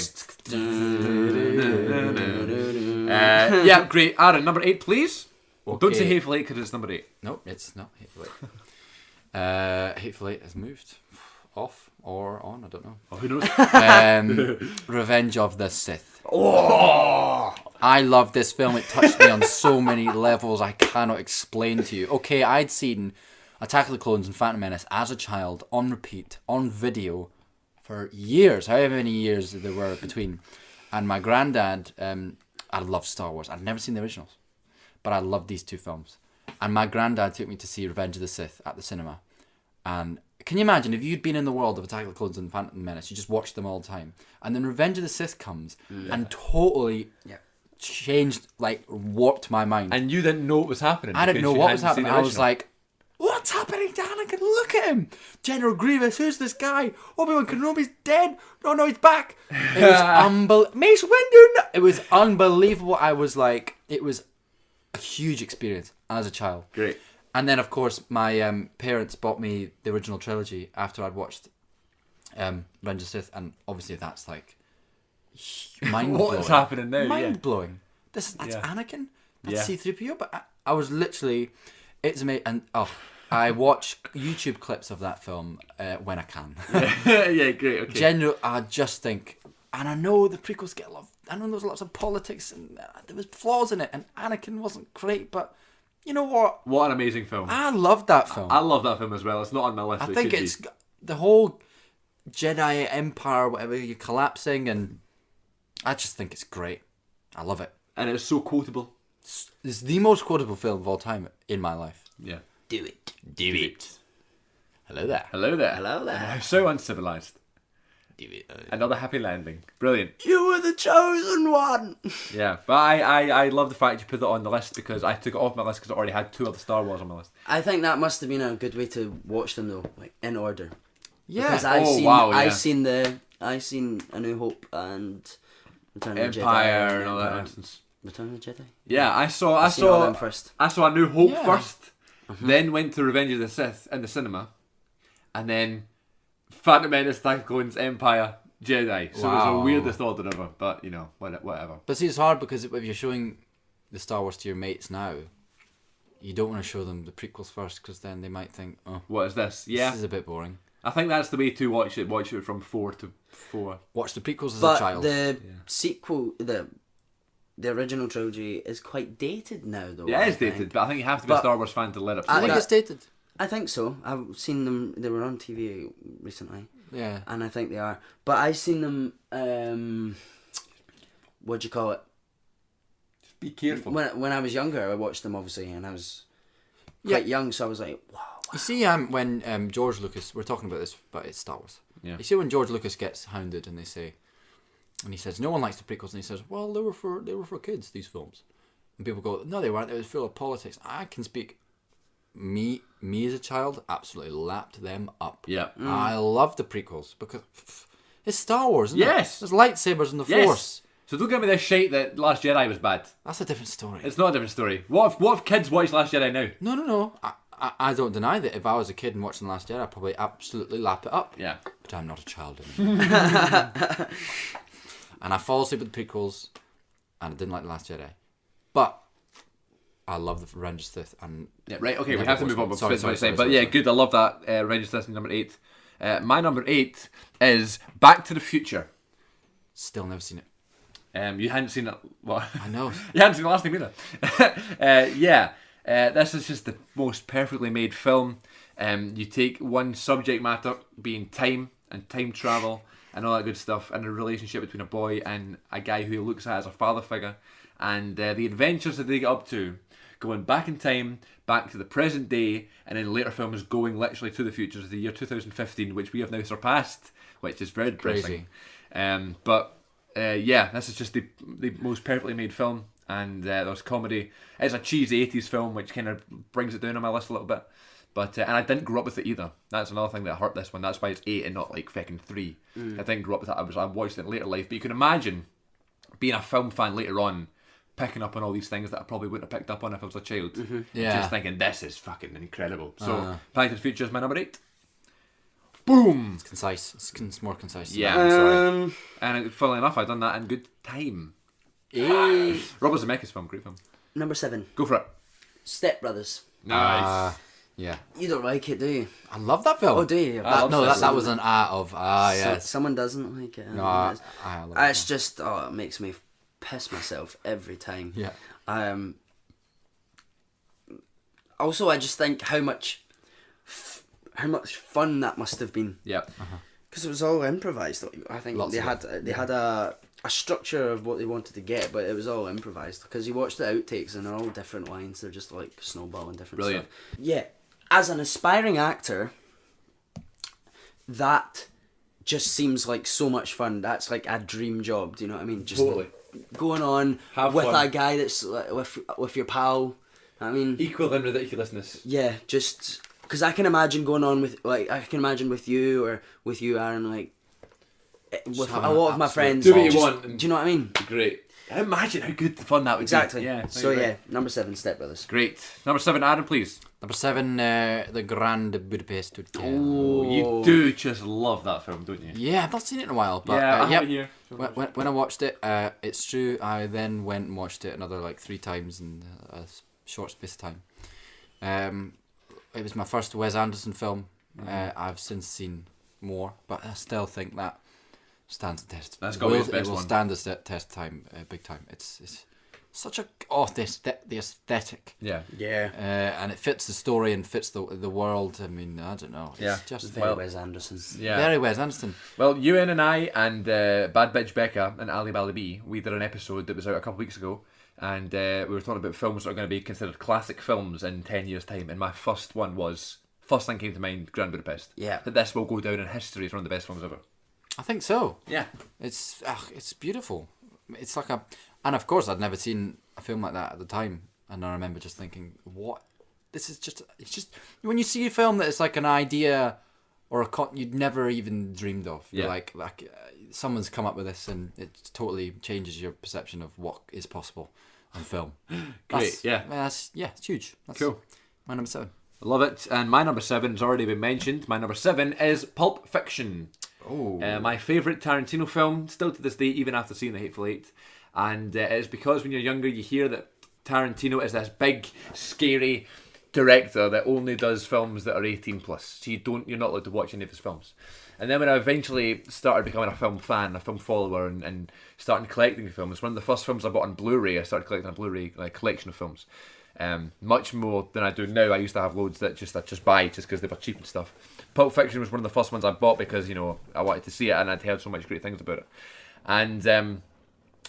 Yeah, great. Aaron, number 8, please. Well, don't say Okay. Hateful Eight because it's number 8. Nope, it's not Hateful Eight. Hateful Eight has moved off or on. I don't know. Oh, who knows? Revenge of the Sith. Oh! I love this film. It touched me on so many levels I cannot explain to you. Okay, I'd seen Attack of the Clones and Phantom Menace as a child on repeat, on video, for years, however many years there were between. And my granddad, I loved Star Wars. I'd never seen the originals, but I loved these two films. And my granddad took me to see Revenge of the Sith at the cinema. And can you imagine if you'd been in the world of Attack of the Clones and Phantom Menace, you just watched them all the time, and then Revenge of the Sith comes and totally changed, like warped my mind. And you didn't know what was happening. I didn't because know you what was hadn't seen happening. the I was original. like, what's happening to Anakin? Look at him. General Grievous, who's this guy? Obi-Wan Kenobi's dead. No, he's back. It was unbelievable. Mace Windu. No. It was unbelievable. I was like, it was a huge experience as a child. Great. And then, of course, my parents bought me the original trilogy after I'd watched Revenge of the Sith, and obviously that's like mind-blowing. What's happening now? Mind-blowing. That's Yeah. Anakin. That's Yeah. C-3PO. But I was literally, it's amazing. And I watch YouTube clips of that film when I can. Yeah, great. Okay. General, I just think, and I know the prequels get a lot. I know there's lots of politics and there was flaws in it, and Anakin wasn't great, but. You know what? What an amazing film. I loved that film. I love that film as well. It's not on my list. I but think it it's should be. the whole Jedi Empire, whatever, you're collapsing, and I just think it's great. I love it. And it's so quotable. It's the most quotable film of all time in my life. Yeah. Do it. Do it. Hello there. Hello there. Hello there. So uncivilized. Do it. Another happy landing. Brilliant. You were the chosen one. Yeah, but I love the fact you put it on the list because I took it off my list because I already had 2 other Star Wars on my list. I think that must have been a good way to watch them though, like in order. Yeah. Because I seen A New Hope and Return of the Jedi. Empire and all that nonsense. Return of the Jedi. Yeah, I saw seen all them first. I saw A New Hope Yeah. first, then went to Revenge of the Sith in the cinema, and then Phantom Menace, Attack of the Clones, Empire, Jedi. So it was Wow. the weirdest order ever, but you know, whatever. But see, it's hard because if you're showing the Star Wars to your mates now, you don't want to show them the prequels first because then they might think, oh, What is this? Yeah, this is a bit boring. I think that's the way to watch it. Watch it from 4 to 4. Watch the prequels as a But child. the sequel, the original trilogy is quite dated now though. Yeah, I it's dated, think. but I think you have to be a But Star Wars fan to let it. I think that- it's dated. I think so. I've seen them. They were on TV recently, Yeah. and I think they are. But I seen them. What do you call it? Be careful. When I was younger, I watched them obviously, and I was quite young, so I was like, wow. You see, when George Lucas, we're talking about this, but it's Star Wars. Yeah. You see when George Lucas gets hounded and they say, and he says, no one likes the prequels, and he says, well, they were for kids, these films. And people go, no, they weren't. It was full of politics. I can speak. Me as a child, absolutely lapped them up. Yeah. I love the prequels because it's Star Wars, isn't Yes. it? There's lightsabers in the Yes. Force. So don't give me this shite that Last Jedi was bad. That's a different story. It's not a different story. What if kids watch Last Jedi now? No. I don't deny that if I was a kid and watching The Last Jedi, I'd probably absolutely lap it up. Yeah. But I'm not a child anymore. And I fall asleep with the prequels, and I didn't like The Last Jedi. But I love the Revenge of the Sith. And Yeah, right, okay, we Never have to watched move on. it. Sorry, But yeah, good, I love that. Revenge of the Sith, number 8. My number 8 is Back to the Future. still never seen it. You hadn't seen it. What? I know. You hadn't seen the last thing either. This is just the most perfectly made film. You take one subject matter, being time and time travel and all that good stuff, and a relationship between a boy and a guy who he looks at as a father figure, and the adventures that they get up to, going back in time, back to the present day, and then later films going literally to the future, to the year 2015, which we have now surpassed, which is very depressing. Crazy. This is just the most perfectly made film. and there's comedy. It's a cheesy 80s film, which kind of brings it down on my list a little bit. But and I didn't grow up with it either. That's another thing that hurt this one. That's why it's 8 and not like fucking 3. I didn't grow up with it. I watched it in later life. But you can imagine being a film fan later on, picking up on all these things that I probably wouldn't have picked up on if I was a child. Yeah. Just thinking, this is fucking incredible. So Back to the Future is my number 8. Boom! It's concise. It's more concise. Yeah. I'm sorry. And funnily enough, I've done that in good time. Robert Zemeckis film, great film. Number 7, Go for it. Step Brothers. Nice. Yeah. You don't like it, do you? I love that film. Oh, do you? I love That was an art of yes. Someone doesn't like it. No, I I love it's just it makes me piss myself every time. Yeah. Also, I just think how much fun that must have been, Yeah. because it was all improvised. I think Lots they of had they had a structure of what they wanted to get, but it was all improvised. Because you watch the outtakes and they're all different lines. They're just like snowballing different Brilliant. stuff. Yeah, as an aspiring actor, that just seems like so much fun. That's like a dream job. Do you know what I mean? Just Totally. going on Have with fun. a guy that's like, with your pal. I mean, Equal in ridiculousness. yeah, just because I can imagine going on with with you or with you, Aaron, like with having a lot of an my absolute- friends. Do what you just- want and- Do you know what I mean? Great. Imagine how good fun that would Exactly. be. Yeah. So yeah, number 7, Step Brothers. Great. Number 7, Adam, please. Number 7, the Grand Budapest Hotel. Oh, you do just love that film, don't you? Yeah, I've not seen it in a while, but Yeah, I have yep. it here. When I watched it, it's true. I then went and watched it another like 3 times in a short space of time. It was my first Wes Anderson film. I've since seen more, but I still think that stands the test. That's gotta be his best It will one. stand the test time, big time. It's such a the aesthetic. Yeah. Yeah. And it fits the story and fits the world. I mean, I don't know. It's Yeah. just Very Well, Wes Anderson. Yeah. very Wes Anderson. Well, Ewan and I and Bad Bitch Becca and Ali Balibi, we did an episode that was out a couple weeks ago, and we were talking about films that are going to be considered classic films in 10 years' time, and my first thing came to mind, Grand Budapest. Yeah. That this will go down in history as one of the best films ever. I think so. Yeah. It's beautiful. It's like and of course I'd never seen a film like that at the time, and I remember just thinking, what? This is just. It's just when you see a film that is like an idea or you'd never even dreamed of. You're Yeah. like someone's come up with this, and it totally changes your perception of what is possible on film. Great, yeah. It's huge. That's Cool. my number 7. I love it. And my number 7 has already been mentioned. My number 7 is Pulp Fiction. Oh. My favourite Tarantino film, still to this day, even after seeing The Hateful Eight. And it's because when you're younger, you hear that Tarantino is this big, scary director that only does films that are 18 plus. So you're not allowed to watch any of his films. And then when I eventually started becoming a film fan, a film follower, and starting collecting films, one of the first films I bought on Blu-ray, I started collecting a Blu-ray collection of films. Much more than I do now. I used to have loads that I just buy just because they were cheap and stuff. Pulp Fiction was one of the first ones I bought because I wanted to see it and I'd heard so much great things about it. And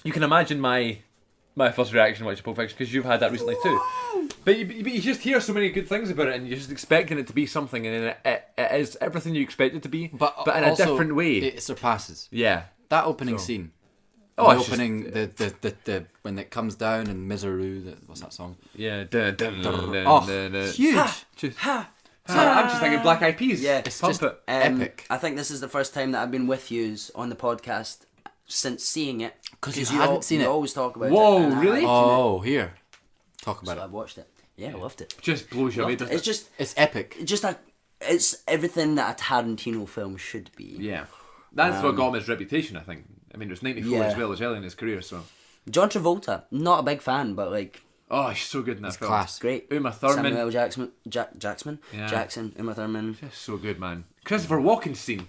you can imagine my first reaction watching Pulp Fiction because you've had that recently too. But you just hear so many good things about it and you're just expecting it to be something, and then it is everything you expect it to be, but in also, a different way. It surpasses. Yeah. That opening scene. Oh, the it's just- opening, the when it comes down and Miseru, what's that song? Yeah. Huge. I'm just thinking Black Eyed Peas. Yeah. It's Pump just it. epic. I think this is the first time that I've been with yous on the podcast since seeing it. 'Cause you hadn't seen you it. always talk about Whoa, it. and I really? hadn't seen Oh, here. Talk it, about so it. I've watched it. Yeah, I loved it. Just blows you away, doesn't It's it? just It's epic. it's everything that a Tarantino film should be. Yeah. That's what got him his reputation, I think. I mean, it was 94 Yeah. as well as early in his career, so... John Travolta, not a big fan, but like Oh, he's so good in that film. Class. great. Uma Thurman. Samuel Jackson, Yeah. Jackson, Uma Thurman. Just so good, man. Christopher Walken's scene.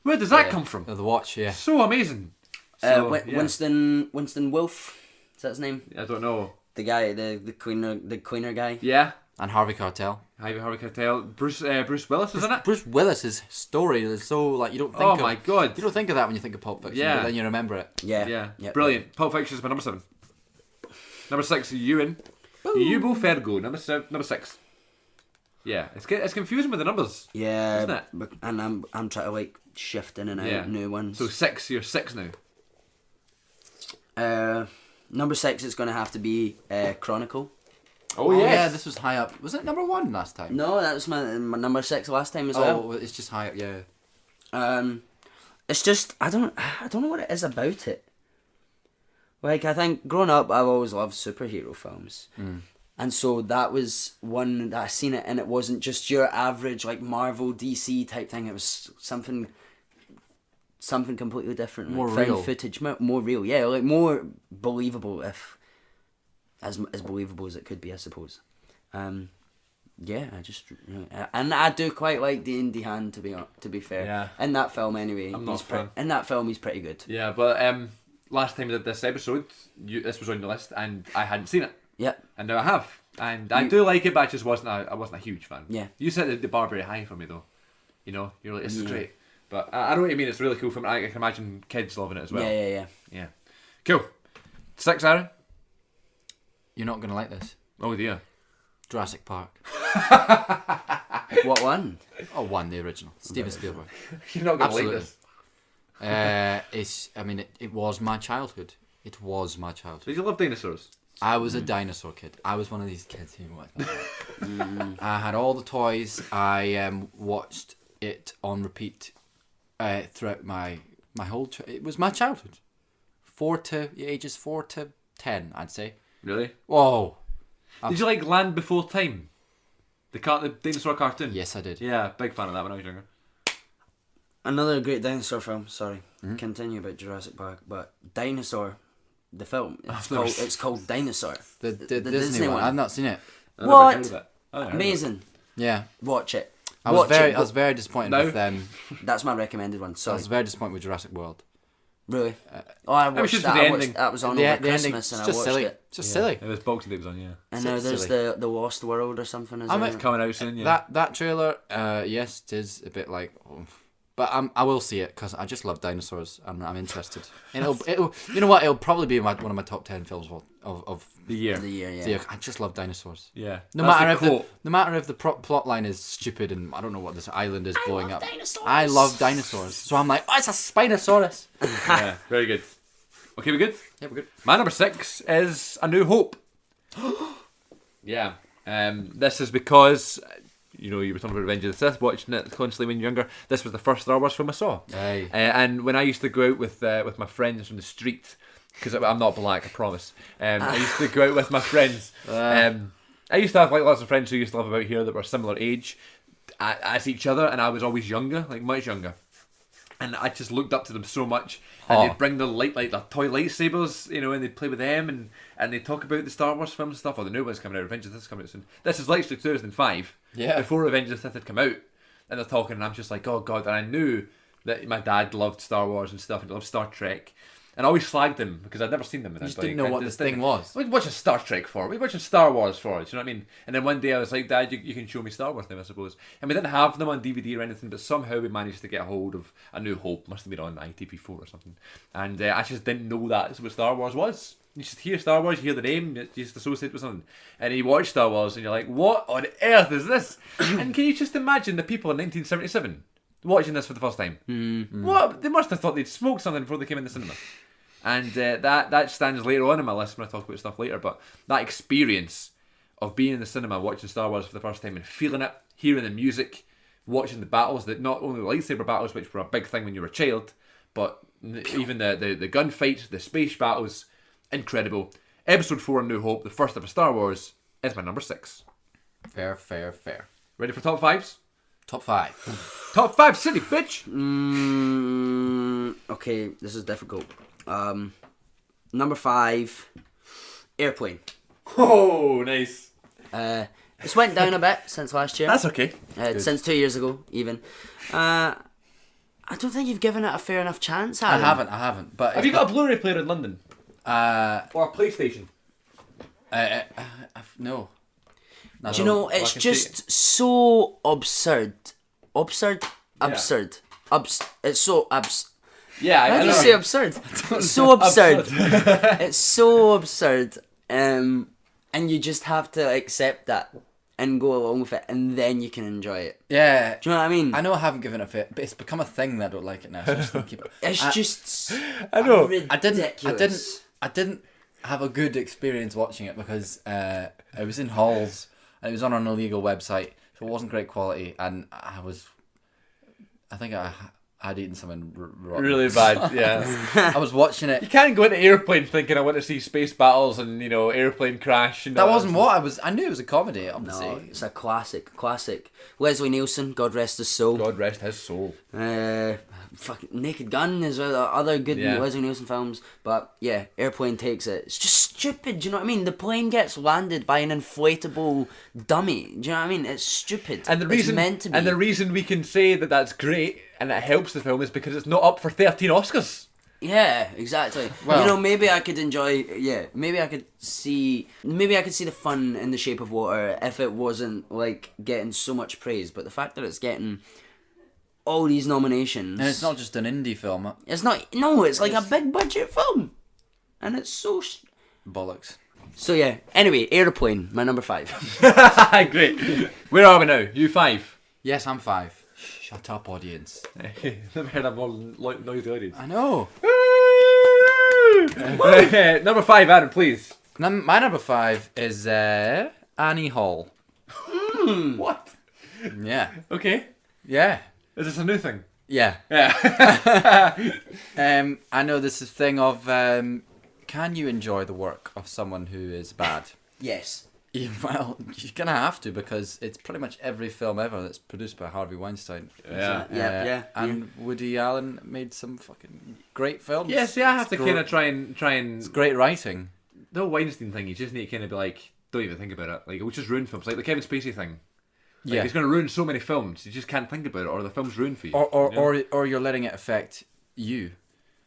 Where does that Yeah. come from? The Watch, yeah. So amazing. So, yeah. Winston Wolfe, is that his name? I don't know. The guy, the cleaner guy. Yeah. And Harvey Keitel. Harvey Keitel. Bruce Willis, isn't it? Bruce Willis's story is so like you don't think Oh of. my god. You don't think of that when you think of Pulp Fiction, Yeah. but then you remember it. Yeah, Yeah. Brilliant. Pulp Fiction is my number 7. Number 6, Ewan. Yubo Fergo. Number 6. Yeah. It's confusing with the numbers. Yeah, Isn't it? and I'm trying to like shift in and out Yeah. new ones. So 6, you're 6 now. Number 6 is going to have to be Chronicle. Oh, yeah, yes. this was high up. Was it number 1 last time? No, that was my number 6 last time as well. Oh, it's just high up. Yeah. It's just I don't know what it is about it. Like, I think growing up, I've always loved superhero films. And so that was one that I seen it, and it wasn't just your average like Marvel, DC type thing. It was something completely different. More like, real. found footage, more real. Yeah, like more believable, if as believable as it could be, I suppose. Yeah, and I do quite like the indie hand, to be fair. Yeah. In that film, anyway. I'm not a fan. In that film, he's pretty good. Yeah, but last time we did this episode, this was on your list, and I hadn't seen it. Yep. And now I have. And I do like it, but I just wasn't a huge fan. Yeah. You set the bar very high for me, though. You know, you're like, this is great. But I know what you mean, it's really cool film. I can imagine kids loving it as well. Yeah. Cool. 6, Aaron? You're not gonna like this. Oh dear. Jurassic Park. What one? Oh, 1, the original. Steven Spielberg. You're not going to like Absolutely. this. It was my childhood. It was my childhood. Did you love dinosaurs? I was a dinosaur kid. I was one of these kids who watched. I had all the toys. I watched it on repeat throughout my whole. It was my childhood. Ages 4 to 10, I'd say. Really? Whoa. Did you like Land Before Time? The dinosaur cartoon? Yes, I did. Yeah, big fan of that when I was younger. Another great dinosaur film. Sorry, continue about Jurassic Park, but Dinosaur, the film. It's called Dinosaur. The Disney one. I've not seen it. I never heard of it. Amazing. Yeah. Watch it. I was Watch it. very disappointed No. with them. That's my recommended one. I Sorry. was very disappointed with Jurassic World. Really? I was watched just that. for the ending. That was on The over ending, Christmas, and it's I just watched silly. it. It's just silly. It was Boxing Day was on, yeah. And now there's silly. the Lost World or something. Is there? Coming out soon, yeah. That trailer, yes, it is a bit like, but I will see it because I just love dinosaurs and I'm interested. And it'll you know what? It'll probably be one of my top 10 films of The year. The year, yeah. the year. I just love dinosaurs. Yeah. No matter if the plot line is stupid and I don't know what this island is blowing up. dinosaurs. I love dinosaurs, so I'm like, oh, it's a Spinosaurus. Yeah, very good. Okay, we good? Yeah, we're good. My number 6 is A New Hope. Yeah. This is because, you were talking about Revenge of the Sith, watching it constantly when you're younger. This was the first Star Wars film I saw. Aye. And when I used to go out with my friends from the street, because I'm not black, I promise. I used to go out with my friends. I used to have lots of friends who used to live about here that were similar age as each other, and I was always younger, much younger. And I just looked up to them so much. And they'd bring their toy lightsabers, and they'd play with them, and they'd talk about the Star Wars film and stuff, or the new one's coming out, Revenge of the Sith is coming out soon. This is literally 2005, before Revenge of the Sith had come out. And they're talking, and I'm just like, oh God. And I knew that my dad loved Star Wars and stuff, and he loved Star Trek. And I always flagged them, because I'd never seen them. You just didn't know what this thing was. What watching Star Trek for? What watching Star Wars for? Do you know what I mean? And then one day I was like, Dad, you can show me StarArs now, I suppose. And we didn't have them on DVD or anything, but somehow we managed to get a hold of A New Hope. Must have been on ITV4 or something. And I just didn't know that's what Star Wars was. You just hear Star Wars, you hear the name, you just associate it with something. And you watch Star Wars and you're like, what on earth is this? And can you just imagine the people in 1977 watching this for the first time? What? They must have thought they'd smoked something before they came in the cinema. And that stands later on in my list when I talk about stuff later. But that experience of being in the cinema, watching Star Wars for the first time and feeling it, hearing the music, watching the battles, that not only the lightsaber battles, which were a big thing when you were a child, but even the gunfights, the space battles, incredible. Episode 4 of New Hope, the first of a Star Wars, is my number 6. Fair. Ready for top 5s? Top 5. Top 5 city, bitch! Okay, this is difficult. Number 5, Airplane. Oh, nice. It's went down a bit since last year. That's okay. Since 2 years ago, even. I don't think you've given it a fair enough chance, I Aaron. haven't. But Have you got a Blu-ray player in London? or Or a PlayStation? no. Do you know, it's just so absurd. Absurd? Absurd. It's so absurd. Yeah, How do you know. say absurd? It's so absurd. It's so absurd. And you just have to accept that and go along with it, and then you can enjoy it. Yeah. Do you know what I mean? I know I haven't given it a fit, but it's become a thing that I don't like it now. So I'm just gonna keep it. It's just I know. ridiculous. I didn't have a good experience watching it because it was in halls and it was on an illegal website, so it wasn't great quality, and I think I'd eaten something rotten. Really bad, yeah. I was watching it. You can't go into airplane thinking I want to see space battles and, you know, airplane crash. And That wasn't what I was. I knew it was a comedy, obviously. No, it's a classic. Leslie Nielsen, God rest his soul. God rest his soul. Fucking Naked Gun is other good Yeah. Leslie Nielsen films. But yeah, Airplane takes it. It's just stupid, do you know what I mean? The plane gets landed by an inflatable dummy. Do you know what I mean? It's stupid. And the It's reason, meant to be. and the reason we can say that that's great and it helps the film is because it's not up for 13 Oscars. Yeah, exactly. Well- you know, maybe I could enjoy. Yeah, maybe I could see the fun in The Shape of Water if it wasn't like getting so much praise. But the fact that it's getting all these nominations, And it's not just an indie film. It's not. No, it's like a big budget film, and it's so. Bollocks. So yeah. Anyway, Airplane, my number 5. Great. Where are we now? You 5. Yes, I'm 5. Shut up, audience. Never heard a more noisy audience. I know. Number 5, Aaron, please. My number 5 is Annie Hall. What? Yeah. Okay. Yeah. Is this a new thing? Yeah. Yeah. I know this is a thing of can you enjoy the work of someone who is bad? Yes. Well, you're gonna have to because it's pretty much every film ever that's produced by Harvey Weinstein. Yeah. Yeah. And Woody Allen made some fucking great films. Yes, yeah, I have to It's kind of try and. It's great writing. The whole Weinstein thing, you just need to kind of be like, don't even think about it. Like, it would just ruin films. Like the Kevin Spacey thing. Like, Yeah. it's going to ruin so many films. You just can't think about it, or the film's ruined for you. Or you're letting it affect you.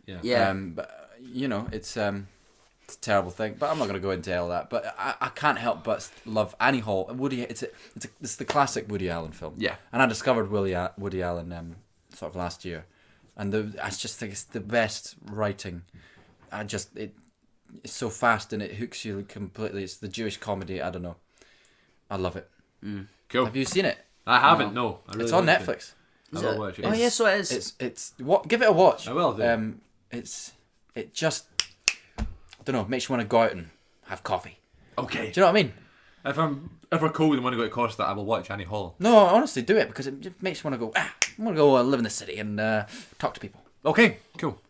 Yeah. Yeah. But you know, it's a terrible thing. But I'm not going to go into all that. But I can't help but love Annie Hall. Woody. It's the classic Woody Allen film. Yeah. And I discovered Woody Allen sort of last year, and I just think it's the best writing. It's so fast and it hooks you completely. It's the Jewish comedy. I don't know. I love it. Cool. Have you seen it? I haven't, no. I really It's on want to. Netflix. I will watch it. Oh yeah, so it is. It's what? Give it a watch. I will do. It just I don't know. Makes you want to go out and have coffee. Okay. Do you know what I mean? If I'm ever cold and want to go to Costa, I will watch Annie Hall. No, honestly, do it because it just makes you want to go. I want to go live in the city and talk to people. Okay, cool.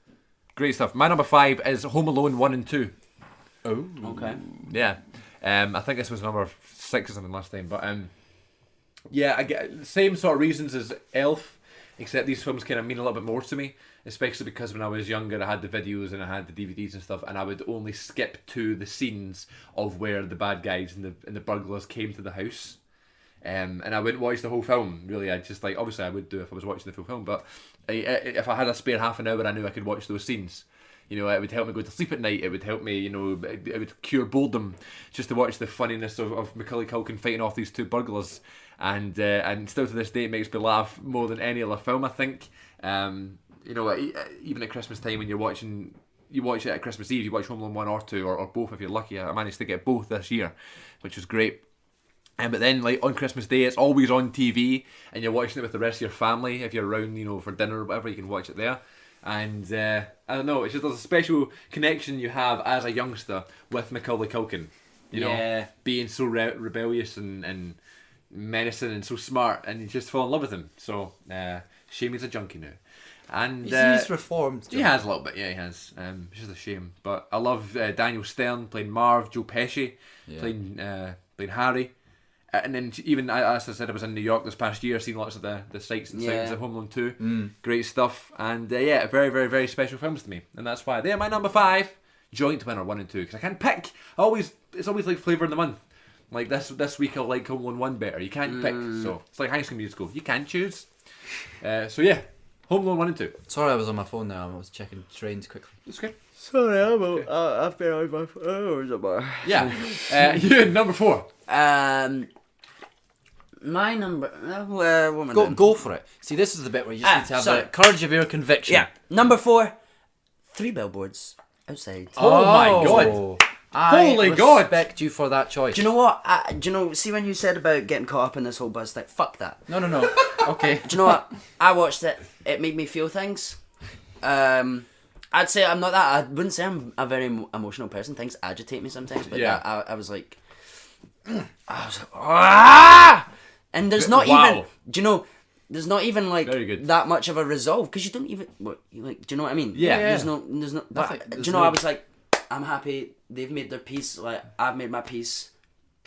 Great stuff. My number 5 is Home Alone 1 and 2. Oh, Okay. Yeah. I think this was number 6 or something last time, but yeah, I get the same sort of reasons as Elf, except these films kind of mean a little bit more to me, especially because when I was younger I had the videos and I had the DVDs and stuff, and I would only skip to the scenes of where the bad guys and the burglars came to the house. And I wouldn't watch the whole film, really. I just, like, obviously I would do if I was watching the full film, but if I had a spare half an hour, I knew I could watch those scenes. You know, it would help me go to sleep at night. It would help me, you know, it would cure boredom just to watch the funniness of Macaulay Culkin fighting off these two burglars. And still to this day, it makes me laugh more than any other film, I think. You know, even at Christmas time when you watch it at Christmas Eve, you watch Home Alone 1 or 2, or both if you're lucky. I managed to get both this year, which was great. But then, like, on Christmas Day, it's always on TV, and you're watching it with the rest of your family. If you're around, you know, for dinner or whatever, you can watch it there. And I don't know, it's just there's a special connection you have as a youngster with Macaulay Culkin. You know, being so rebellious and menacing and so smart, and you just fall in love with him. So, shame he's a junkie now. And he's reformed. he has a little bit, yeah, he has. It's just a shame. But I love Daniel Stern playing Marv, Joe Pesci playing Harry. And then even, as I said, I was in New York this past year, seen lots of the sights and sounds of Home Alone 2. Great stuff. And yeah, very, very, very special films to me. And that's why they're my number 5, joint winner 1 and 2. Because I can't pick. It's always like flavour of the month. Like this week I like Home Alone 1 better. You can't pick. So it's like High School Musical. You can't choose. So yeah, Home Alone 1 and 2. Sorry, I was on my phone now. I was checking trains quickly. That's good. Sorry, I've been on my phone. Yeah. You, number 4. My number. What am I doing? Go for it. See, this is the bit where you just need to have sorry. the courage of your conviction. Yeah, number 4. 3 billboards outside. Oh my God. Holy I God. respect you for that choice. Do you know what? See when you said about getting caught up in this whole buzz thing? Fuck that. No. Okay. Do you know what? I watched it. It made me feel things. I I'd say I'm not that. I wouldn't say I'm a very emotional person. Things agitate me sometimes, but Yeah. I was like, ah! And there's not Wow. even. Do you know? There's not even like Very good. that much of a resolve because you don't even. What, you like? Do you know what I mean? Yeah. There's no. There's no. Nothing- But, do there's you know? no- I was like, I'm happy. They've made their peace. Like I've made my peace.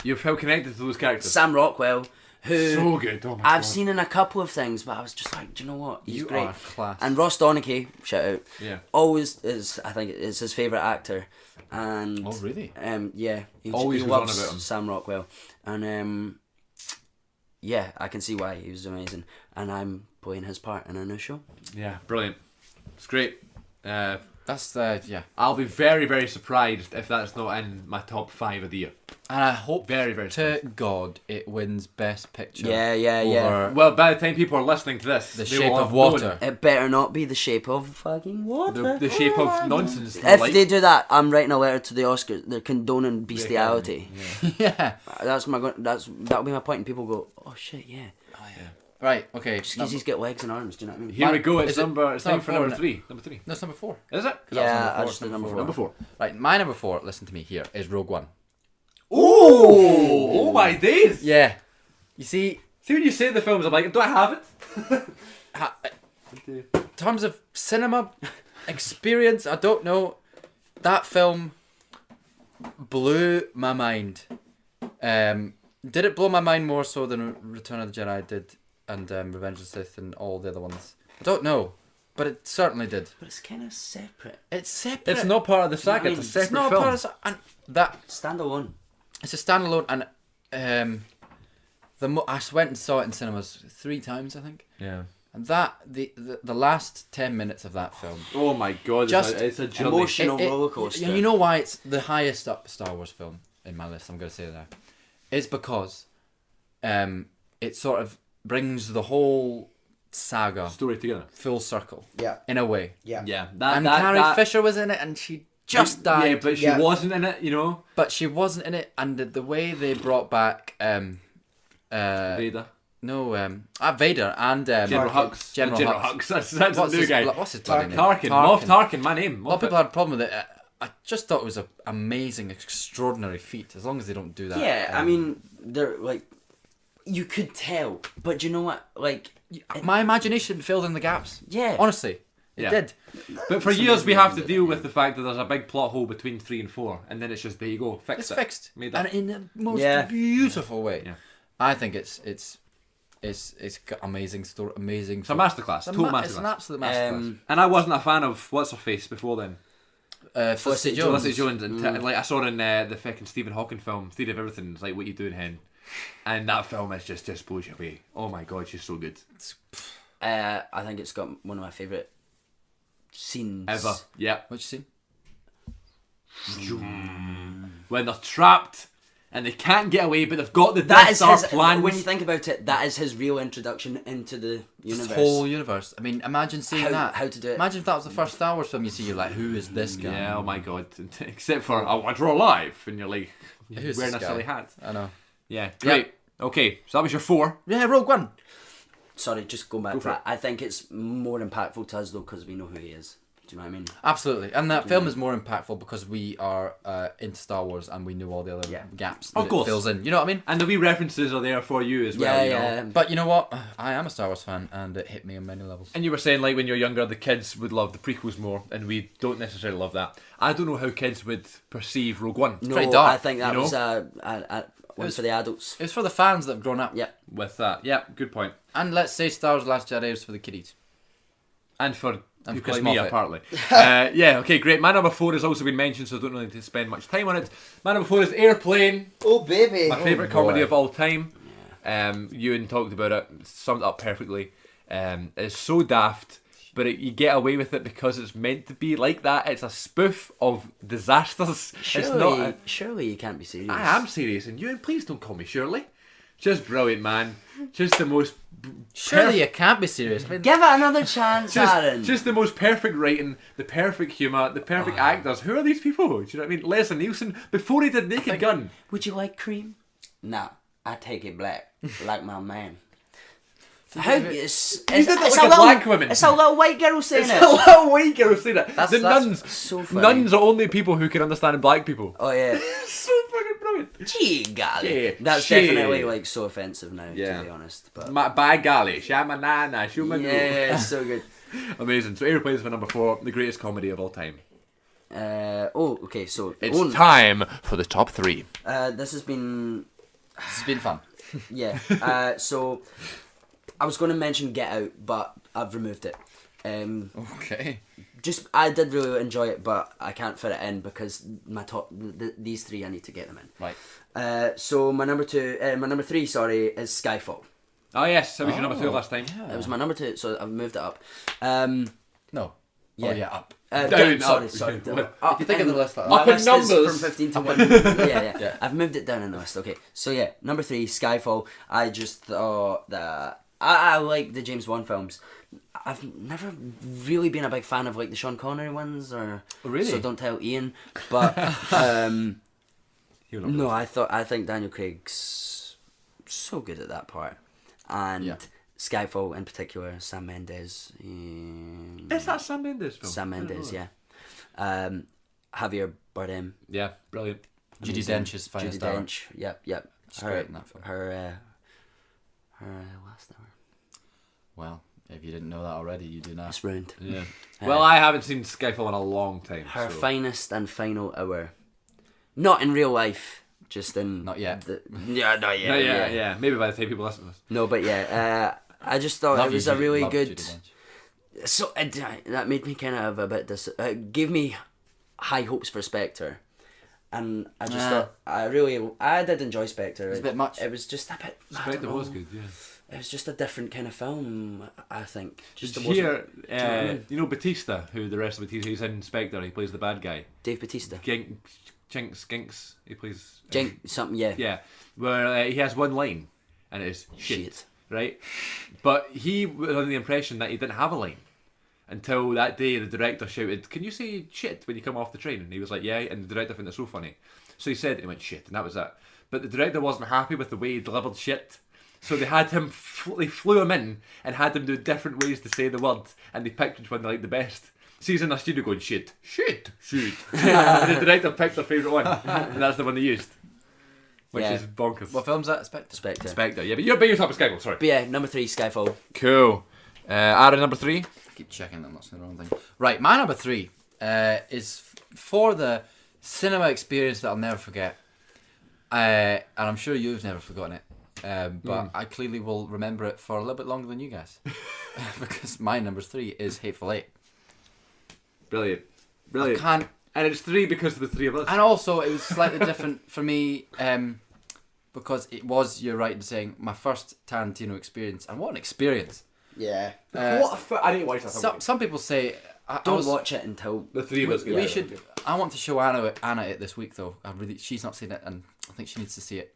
You felt connected to those characters. Sam Rockwell, who So good. Oh my I've God. seen in a couple of things, but I was just like, do you know what? He's You great. are class. And Ross Donachie, shout out. Yeah. Always is. I think it's his favourite actor. And Oh, really? yeah, Always he goes on loves about him. Sam Rockwell, and yeah, I can see why he was amazing. And I'm playing his part in a new show. Yeah, brilliant. It's great. That's yeah. I'll be very, very surprised if that's not in my top 5 of the year. And I hope Very, very to God it wins Best Picture. Yeah, yeah, over Well, by the time people are listening to this, The they Shape will of have Water. It better not be The Shape of fucking water. known the shape of nonsense. If like, they do that, I'm writing a letter to the Oscars. They're condoning bestiality. yeah. That'll be my point. And people go, oh shit, yeah. Right. Okay. Skizzies get legs and arms. Do you know what I mean? here we go. It's Is it- number. It's it's time not for four, number is it? 3. Number 3. No, it's number 4. Is it? Yeah, I four, just did number 4. Number 4. Right. My number 4. Listen to me here. Is Rogue One. Oh my days! Yeah. You see, See when you say the films, I'm like, do I have it? in terms of cinema experience, I don't know. That film blew my mind. Did it blow my mind more so than Return of the Jedi did, and Revenge of the Sith and all the other ones? I don't know, but it certainly did. But it's kind of separate. It's separate. It's not part of the saga. I mean, It's a It's separate not film. part of and that Standalone. it's a standalone, and I went and saw it in cinemas 3 times, I think. Yeah. And that the last 10 minutes of that film, Oh my God! Just it's a journey. emotional roller coaster. and you know why it's the highest up Star Wars film in my list. I'm going to say that it's because it sort of brings the whole saga Story together. full circle Yeah. in a way. Yeah. Yeah. And Carrie Fisher was in it, and she just died. Yeah, but she Yeah. wasn't in it. You know. But she wasn't in it, and the way they brought back Vader. Vader and General Hux. General Hux. That's What's a new his guy. what's his bloody name? Tarkin. Moff Tarkin. My name. A lot of Moffat. people had a problem with it. I just thought it was an amazing, extraordinary feat. As long as they don't do that. Yeah, I mean, they're like, you could tell, but you know what? Like, my imagination filled in the gaps. yeah, Honestly, it Yeah. did. But for years we have to deal with the fact that there's a big plot hole between 3 and 4, and then it's just there you go, fix It's it. fixed, Made and that. in the most Yeah. beautiful way. Yeah. I think it's got amazing story, amazing. It's a masterclass, total It's an masterclass. absolute masterclass. And I wasn't a fan of what's her face before then. Felicity Jones. Felicity Jones, and like I saw in the fucking Stephen Hawking film Theory of Everything. It's like, what you doing, hen? And that film is just blows you away. Oh my God, she's so good. I think it's got one of my favourite scenes Ever. Yeah. What you see? When they're trapped and they can't get away, but they've got the That Death is Star his. plans. When you think about it, that is his real introduction into the universe. This whole universe. I mean, imagine seeing that. How to do it? Imagine if that was the first Star Wars film you see. You're like, who is this guy? Yeah, oh my God. Except for I want her alive, and you're like, Who's wearing this a guy? silly hat. I know. Yeah, great. Okay, so that was your 4. Yeah, Rogue One. Sorry, just going back Go to for that. I think it's more impactful to us though because we know who he is. Do you know what I mean? Absolutely, and that film is more impactful because we are into Star Wars and we know all the other Yeah. gaps Of that course. it fills in. You know what I mean? And the wee references are there for you as well. Yeah, you know? yeah. But you know what? I am a Star Wars fan, and it hit me on many levels. And you were saying, like, when you're younger, the kids would love the prequels more, and we don't necessarily love that. I don't know how kids would perceive Rogue One No, pretty dark, I think that you know? was one was- for the adults. It's for the fans that have grown up. Yeah. with that. Yeah, good point. And let's say Star Wars: Last Jedi is for the kiddies. And for And you Chris like me, Moffat. partly. Yeah, okay, great. My number 4 has also been mentioned, so I don't really need to spend much time on it. My number 4 is Airplane, Oh baby. my favourite boy. comedy of all time. Ewan talked about it, summed it up perfectly. It's so daft, but you get away with it because it's meant to be like that. It's a spoof of disasters. It's not. Surely you can't be serious. I am serious, and Ewan, please don't call me Shirley. Just brilliant, man. Just the most. Surely you can't be serious. I mean, Give it another chance, Aaron. Just the most perfect writing, the perfect humour, the perfect actors. Who are these people? Do you know what I mean? Leslie Nielsen, before he did Naked Gun. Would you like cream? Nah, I take it black, like my man. How it's You did that like a black woman. It's a little white girl saying It's it. a little white girl saying it. That's nuns. so funny. Nuns are only people who can understand black people. Oh yeah. So fucking brilliant. Gee golly. Gee. That's Gee. definitely like so offensive now, Yeah. to be honest. But By golly, shamanana, shumanu. yeah, it's so good. Amazing. So Aeroplanes for number 4, the greatest comedy of all time. Okay, so It's time for the top 3. this has been It's been fun. yeah. So I was going to mention Get Out, but I've removed it. Okay. Just I did really enjoy it, but I can't fit it in because my top these 3 I need to get them in. Right. So my number 3, sorry, is Skyfall. Oh yes, that was your number 2 last time. It was my number 2, so I've moved it up. No. Yeah. Oh, yeah, up. Down, sorry, up. sorry. What? Up If you think of the list like my Up in list is numbers. from 15 to 1. yeah. Yeah. I've moved it down in the list. Okay, so yeah, number 3, Skyfall. I just thought that I like the James Bond films. I've never really been a big fan of like the Sean Connery ones, or really? So don't tell Ian. But He'll not no, I think Daniel Craig's so good at that part, and Yeah. Skyfall in particular, Sam Mendes. Is that Sam Mendes film? Sam Mendes, yeah. Javier Bardem. Yeah, brilliant. Judi Dench is finest Judi hour. Dench. Yep. She's great in that film. Her last hour. Well, if you didn't know that already, you do now. It's ruined. Yeah. Well, I haven't seen Skyfall in a long time. Her so. finest and final hour. Not in real life, just in... Not yet. Yeah, not yet. Yeah. Maybe by the time people listen to this. No, but yeah, I just thought Love it you, was a Judi- really love good... Judi Dench. So that made me kind of a bit gave me high hopes for Spectre, and I just thought I did enjoy Spectre. It was a bit much. It was just a bit. I Spectre don't was know. good, yeah. It was just a different kind of film, I think. Just Did it you wasn't- hear, you know Batista, who the rest of Batista, he's in Spectre, he plays the bad guy. Dave Bautista. Jinx, he plays... Something, yeah. Yeah, where he has one line, and it is shit, right? But he was under the impression that he didn't have a line until that day the director shouted, "Can you say shit when you come off the train?" And he was like, "Yeah," and the director found it so funny. So he said it and he went shit, and that was that. But the director wasn't happy with the way he delivered shit. So they had him, they flew him in and had him do different ways to say the word, and they picked which one they liked the best. So he's in the studio going, shit. And the director picked their favourite one, and that's the one they used. Which Yeah. is bonkers. What film's that? Spectre. Spectre. Yeah, but you're top of Skyfall, sorry. But yeah, number 3, Skyfall. Cool. Aaron, number 3? Keep checking I'm not saying the wrong thing. Right, my number 3 is for the cinema experience that I'll never forget. And I'm sure you've never forgotten it. But I clearly will remember it for a little bit longer than you guys. Because my number 3 is Hateful Eight. Brilliant. I can't... And it's 3 because of the 3 of us. And also, it was slightly different for me because it was, you're right in saying, my first Tarantino experience. And what an experience. Yeah. I need to watch that. Some people say... Don't watch it until... The 3 of us. We should... I want to show Anna it this week, though. She's not seen it, and I think she needs to see it.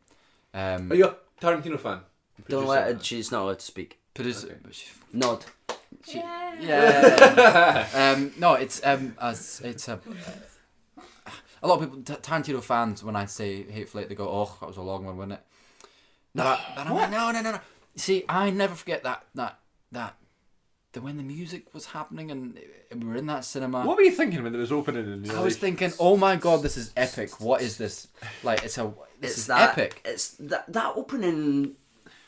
Are you a Tarantino fan? Don't let her... She's not allowed to speak. Producer... Nod. Yeah. No, it's a lot of people, Tarantino fans, when I say Hateful Eight, they go, "Oh, that was a long one, wasn't it?" No, I'm like, no. See, I never forget that when the music was happening and we were in that cinema. What were you thinking when it was opening? And I was thinking, oh my god, this is epic. What is this? Like, this is epic. It's that opening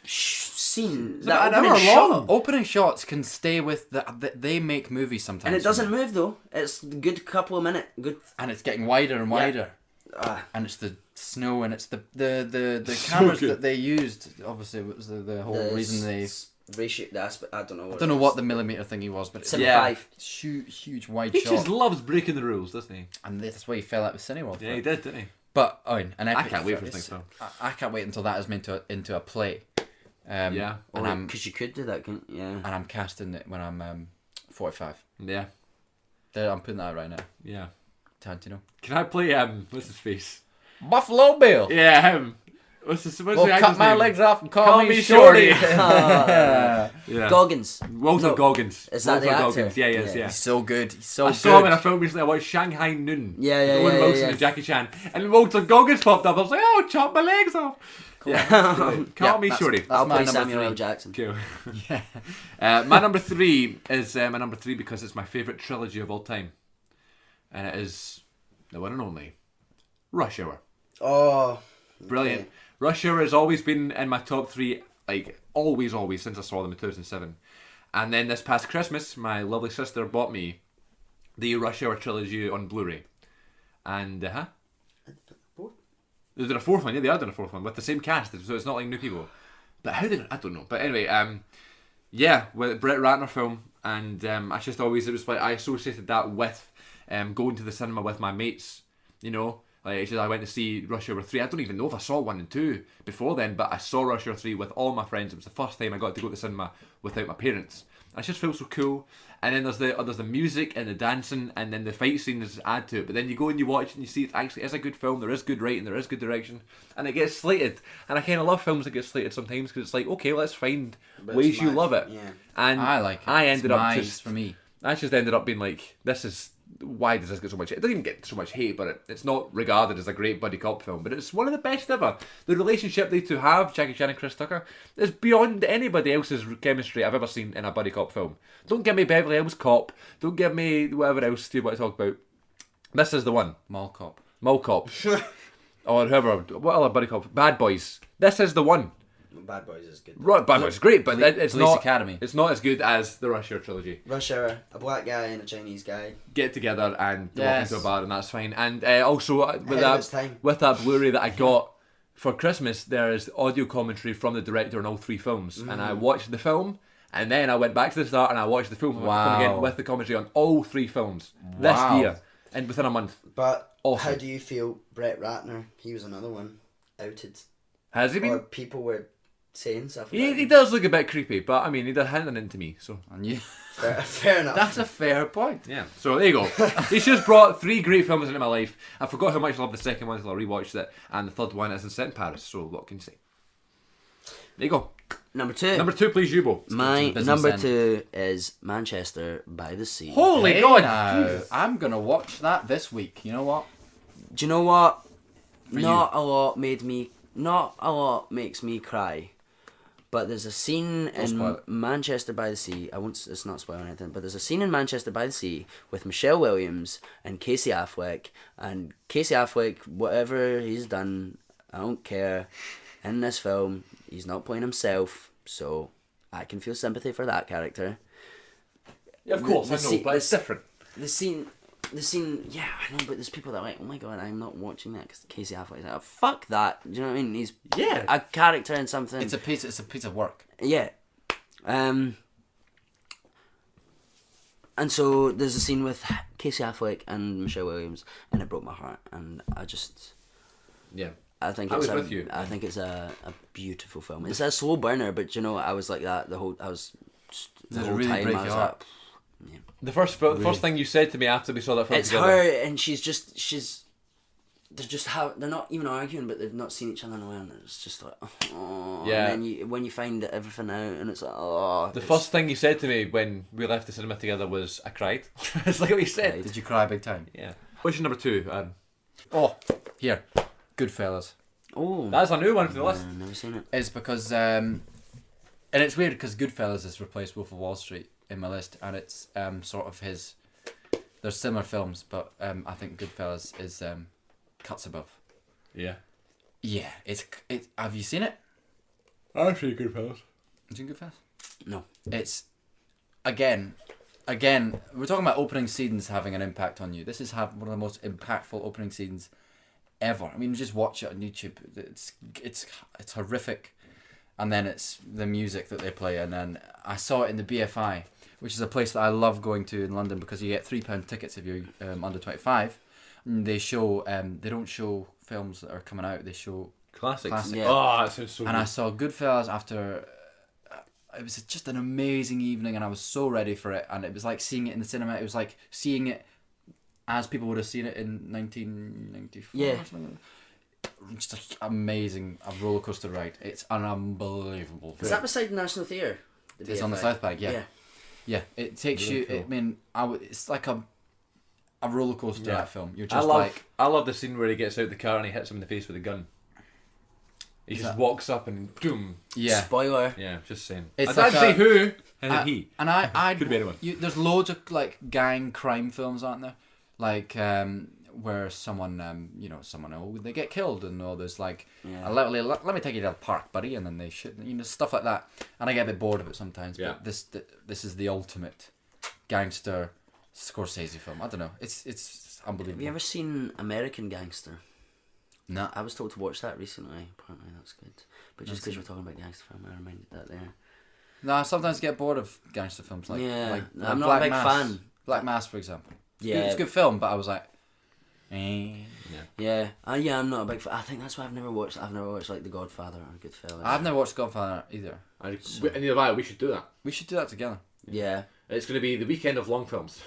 scene. An That hour opening long. shot. Opening shots can stay with they make movies sometimes. And it doesn't move though. It's a good couple of minutes. Good. And it's getting wider and wider. And it's the snow, and it's the cameras that they used. Obviously, it was the whole reason they ratio. I don't know. I don't know what the millimeter thingy was, but it's 75. huge wide He shot. just loves breaking the rules, doesn't he? And that's why he fell out with Cineworld. Yeah, he did, didn't he? But an epic. I can't wait for this thing. I can't wait until that is made into a play. Yeah. And because you could do that, couldn't you? Yeah. and I'm casting it when I'm 45. Yeah. I'm putting that out right now. Yeah. Tarantino. Can I play what's his face? Buffalo Bill. Yeah, him. What's the Well, cut actor's my name? legs off and call, Call me me Shorty. Shorty. Yeah. Goggins. Walter No. Goggins. Is that Walter the actor? Goggins. Yeah, yes, Yeah. yeah. He's so good. He's so I good. saw him in a film recently. I watched Shanghai Noon. Yeah, The Owen Wilson yeah. and Jackie Chan. And Walter Goggins popped up. I was like, oh, chop my legs off. Call me Shorty. I'll my play number Samuel L. 3. Jackson. Cool. My number 3 is my number 3 because it's my favourite trilogy of all time. And it is the one and only Rush Hour. Oh, Brilliant. okay. Rush Hour has always been in my top 3, like always, since I saw them in 2007. And then this past Christmas, my lovely sister bought me the Rush Hour trilogy on Blu-ray. And, they did a fourth one, yeah, they are doing a fourth one with the same cast, so it's not like new people. But how did I don't know. But anyway, yeah, with Brett Ratner film, and I just always, it was like I associated that with going to the cinema with my mates, you know. Like actually, I went to see Rush Hour 3. I don't even know if I saw 1 and 2 before then, but I saw Rush Hour 3 with all my friends. It was the first time I got to go to the cinema without my parents. I just felt so cool. And then there's the music and the dancing, and then the fight scenes add to it. But then you go and you watch it and you see it actually is a good film. There is good writing, there is good direction, and it gets slated. And I kind of love films that get slated sometimes because it's like, okay, let's find But ways it's you my- love it. yeah. And I like it. I It's ended up my- just for me. I just ended up being like, this is, why does this get so much hate? It doesn't even get so much hate, but it's not regarded as a great buddy cop film, but it's one of the best ever. The relationship they two have, Jackie Chan and Chris Tucker, is beyond anybody else's chemistry I've ever seen in a buddy cop film. Don't give me Beverly Hills Cop, don't give me whatever else you want to talk about. This is the one. Mall Cop. Mall Cop. Or whoever, what other buddy cop? Bad Boys. This is the one. Bad Boys is good. Right, Bad Boys is great, but it's Police not Academy. It's not as good as the Rush Hour trilogy. Rush Hour, a black guy and a Chinese guy. Get together and Yes. walk into a bar, and that's fine. And also with Ahead of its time. that Blu-ray that I got for Christmas, there is audio commentary from the director on all 3 films, and I watched the film, and then I went back to the start and I watched the film Wow. again with the commentary on all 3 films Wow. this year, and within a month. But Awesome. how do you feel Brett Ratner? He was another one outed. Has he Or been? people were saying stuff about He him. does look a bit creepy, but I mean, he did hand it into me, so. And you. Fair enough. That's a fair point. Yeah, so there you go. He's just brought 3 great films into my life. I forgot how much I loved the second one until I rewatched it, and the third one isn't set in Paris, so what can you say? There you go. Number 2. Number 2, please, Yubo. My Business number end. 2 is Manchester by the Sea. Holy Hey God! now, I'm gonna watch that this week. You know what? Do you know what? For Not a lot makes me cry. But there's a scene spoil in it. Manchester by the Sea. I won't. It's not spoiling anything. But there's a scene in Manchester by the Sea with Michelle Williams and Casey Affleck. And Casey Affleck, whatever he's done, I don't care. In this film, he's not playing himself, so I can feel sympathy for that character. Yeah, of course, The I know, scene- but it's different. The scene, yeah, I know, but there's people that are like, oh my god, I'm not watching that because Casey Affleck's like, oh, fuck that. Do you know what I mean? He's a character in something. It's a piece of work. Yeah. And so there's a scene with Casey Affleck and Michelle Williams, and it broke my heart. And I think I it's was with you. I think it's a beautiful film. It's a slow burner, but you know, I was like that the whole Did it whole really time. break I was your heart? like, yeah. The first thing you said to me after we saw that film It's together. her, and they're not even arguing, but they've not seen each other in a while, and it's just like, oh. Yeah. And then when you find everything out, and it's like, oh. The first thing you said to me when we left the cinema together was, I cried. It's like what you said. Did you cry big time? Yeah. What's your number 2, Aaron? Oh, here, Goodfellas. Oh, That's a new one for the list. I've never seen it. Is because and it's weird because Goodfellas has replaced Wolf of Wall Street in my list, and it's sort of his. There's similar films, but I think Goodfellas is cuts above. Yeah. Yeah, it. Have you seen it? I've seen Goodfellas. Have you seen Goodfellas? No. It's again. We're talking about opening scenes having an impact on you. This is one of the most impactful opening scenes ever. I mean, just watch it on YouTube. It's horrific, and then it's the music that they play, and then I saw it in the BFI, which is a place that I love going to in London because you get £3 tickets if you're under 25. And they show they don't show films that are coming out. They show Classics. Yeah. Oh, that sounds so and good. I saw Goodfellas after. It was just an amazing evening, and I was so ready for it. And it was like seeing it in the cinema. It was like seeing it as people would have seen it in 1994. Yeah. Or something. Just an amazing roller coaster ride. It's an unbelievable film. Is that beside the National Theatre? It's on the South Bank. Yeah. Yeah. It takes Really you. cool. I mean, it's like a roller coaster. Yeah. That film. You're I just love like. I love the scene where he gets out the car and he hits him in the face with a gun. He just walks up and boom. Yeah. Spoiler. Yeah, just saying. It's I'd like say a- who and he. And I Could be anyone. There's loads of like gang crime films, aren't there? Like where someone they get killed and there's like let me take you to the park, buddy, and then they shoot, stuff like that. And I get a bit bored of it sometimes. Yeah. But this is the ultimate gangster Scorsese film. I don't know. It's unbelievable. Have you ever seen American Gangster? No. I was told to watch that recently. Apparently that's good. But just because we're talking about gangster film, I reminded that there. No, I sometimes get bored of gangster films. Like, Yeah, like I'm not Black a big Mass. fan. Black Mass, for example. Yeah. It's a good film, but I was like, Yeah, I'm not a big fan. I think that's why I've never watched like The Godfather or Goodfellas. I've never watched Godfather either. And neither have I. We should do that. We should do that together. Yeah. It's going to be the weekend of long films.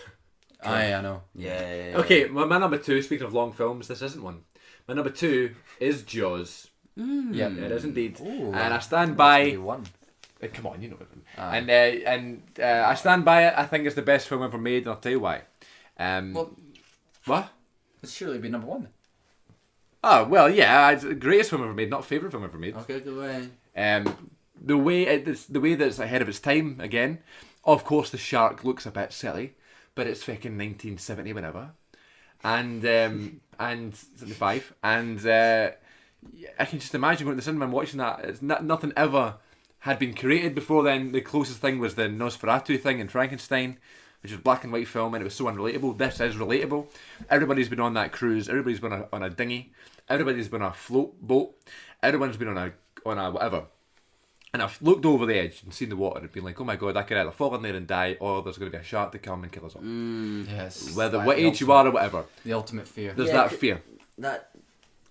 I know. Yeah. Okay, my number 2, speaking of long films, this isn't one. My number 2 is Jaws. Yeah, It is indeed. Ooh, And I stand That's by... maybe one. Come on, you know it. Aye. And I stand by it. I think it's the best film ever made, and I'll tell you why. Well, What? it's surely be number one. Oh, well, yeah, it's the greatest film ever made, not favourite film ever made. Okay, go away. The way that it's ahead of its time again. Of course, the shark looks a bit silly, but it's fucking 1970 whatever, and 75, and I can just imagine going to the cinema and watching that. It's nothing ever had been created before then. The closest thing was the Nosferatu thing in Frankenstein, which is a black and white film, and it was so unrelatable. This is relatable. Everybody's been on that cruise. Everybody's been on a dinghy. Everybody's been on a float boat. Everyone's been on a whatever. And I've looked over the edge and seen the water and been like, oh my god, I could either fall in there and die, or there's going to be a shark to come and kill us all. Yes. Whether like what the age you ultimate- are or whatever, The ultimate fear. there's Yeah, that fear.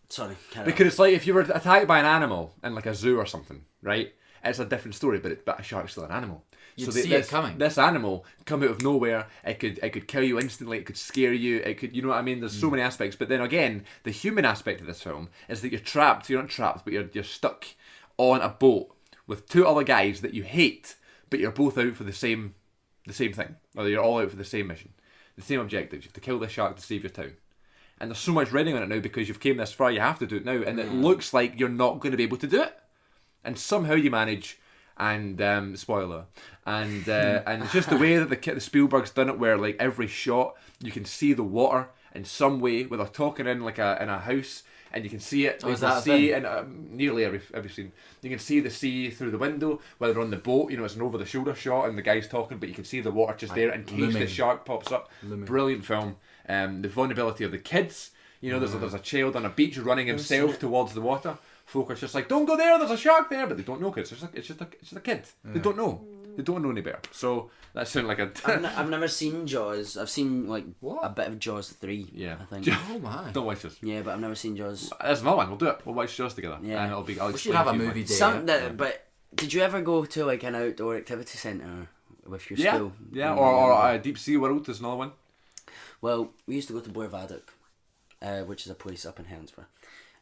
Sorry. Because it's like if you were attacked by an animal in like a zoo or something, right? It's a different story, but a shark's still an animal. You'd see it coming. This animal come out of nowhere. It could kill you instantly. It could scare you. It could, you know what I mean? There's so many aspects. But then again, the human aspect of this film is that you're trapped. You're not trapped, but you're stuck on a boat with two other guys that you hate, but you're both out for the same thing, or you're all out for the same mission, the same objective. You have to kill the shark to save your town. And there's so much riding on it now because you've came this far. You have to do it now, and it looks like you're not going to be able to do it. And somehow you manage. And spoiler, and it's just the way that the Spielberg's done it, where like every shot you can see the water in some way, where they're talking in like in a house, and you can see it. Oh, You is can that a see thing? in nearly every scene. You can see the sea through the window, whether they're on the boat. You know, it's an over the shoulder shot, and the guy's talking, but you can see the water just there in case the looming. shark pops up. Looming. Brilliant film. The vulnerability of the kids. You know, there's a child on a beach running himself towards the water. Folk are just like, don't go there, there's a shark there, but they don't know because it's just a kid. They don't know. They don't know any better. So that sounded like a... I've never seen Jaws. I've seen like What? a bit of Jaws 3. Yeah. I think. Oh my. Don't watch this. Yeah, but I've never seen Jaws. There's another one, we'll do it. We'll watch Jaws together. Yeah. And it'll be... I'll We should explain have a to you movie why. day. But did you ever go to like an outdoor activity centre with your Yeah, school? yeah, or Deep Sea World is another one. Well, we used to go to Boervadoc, which is a place up in Helensburgh.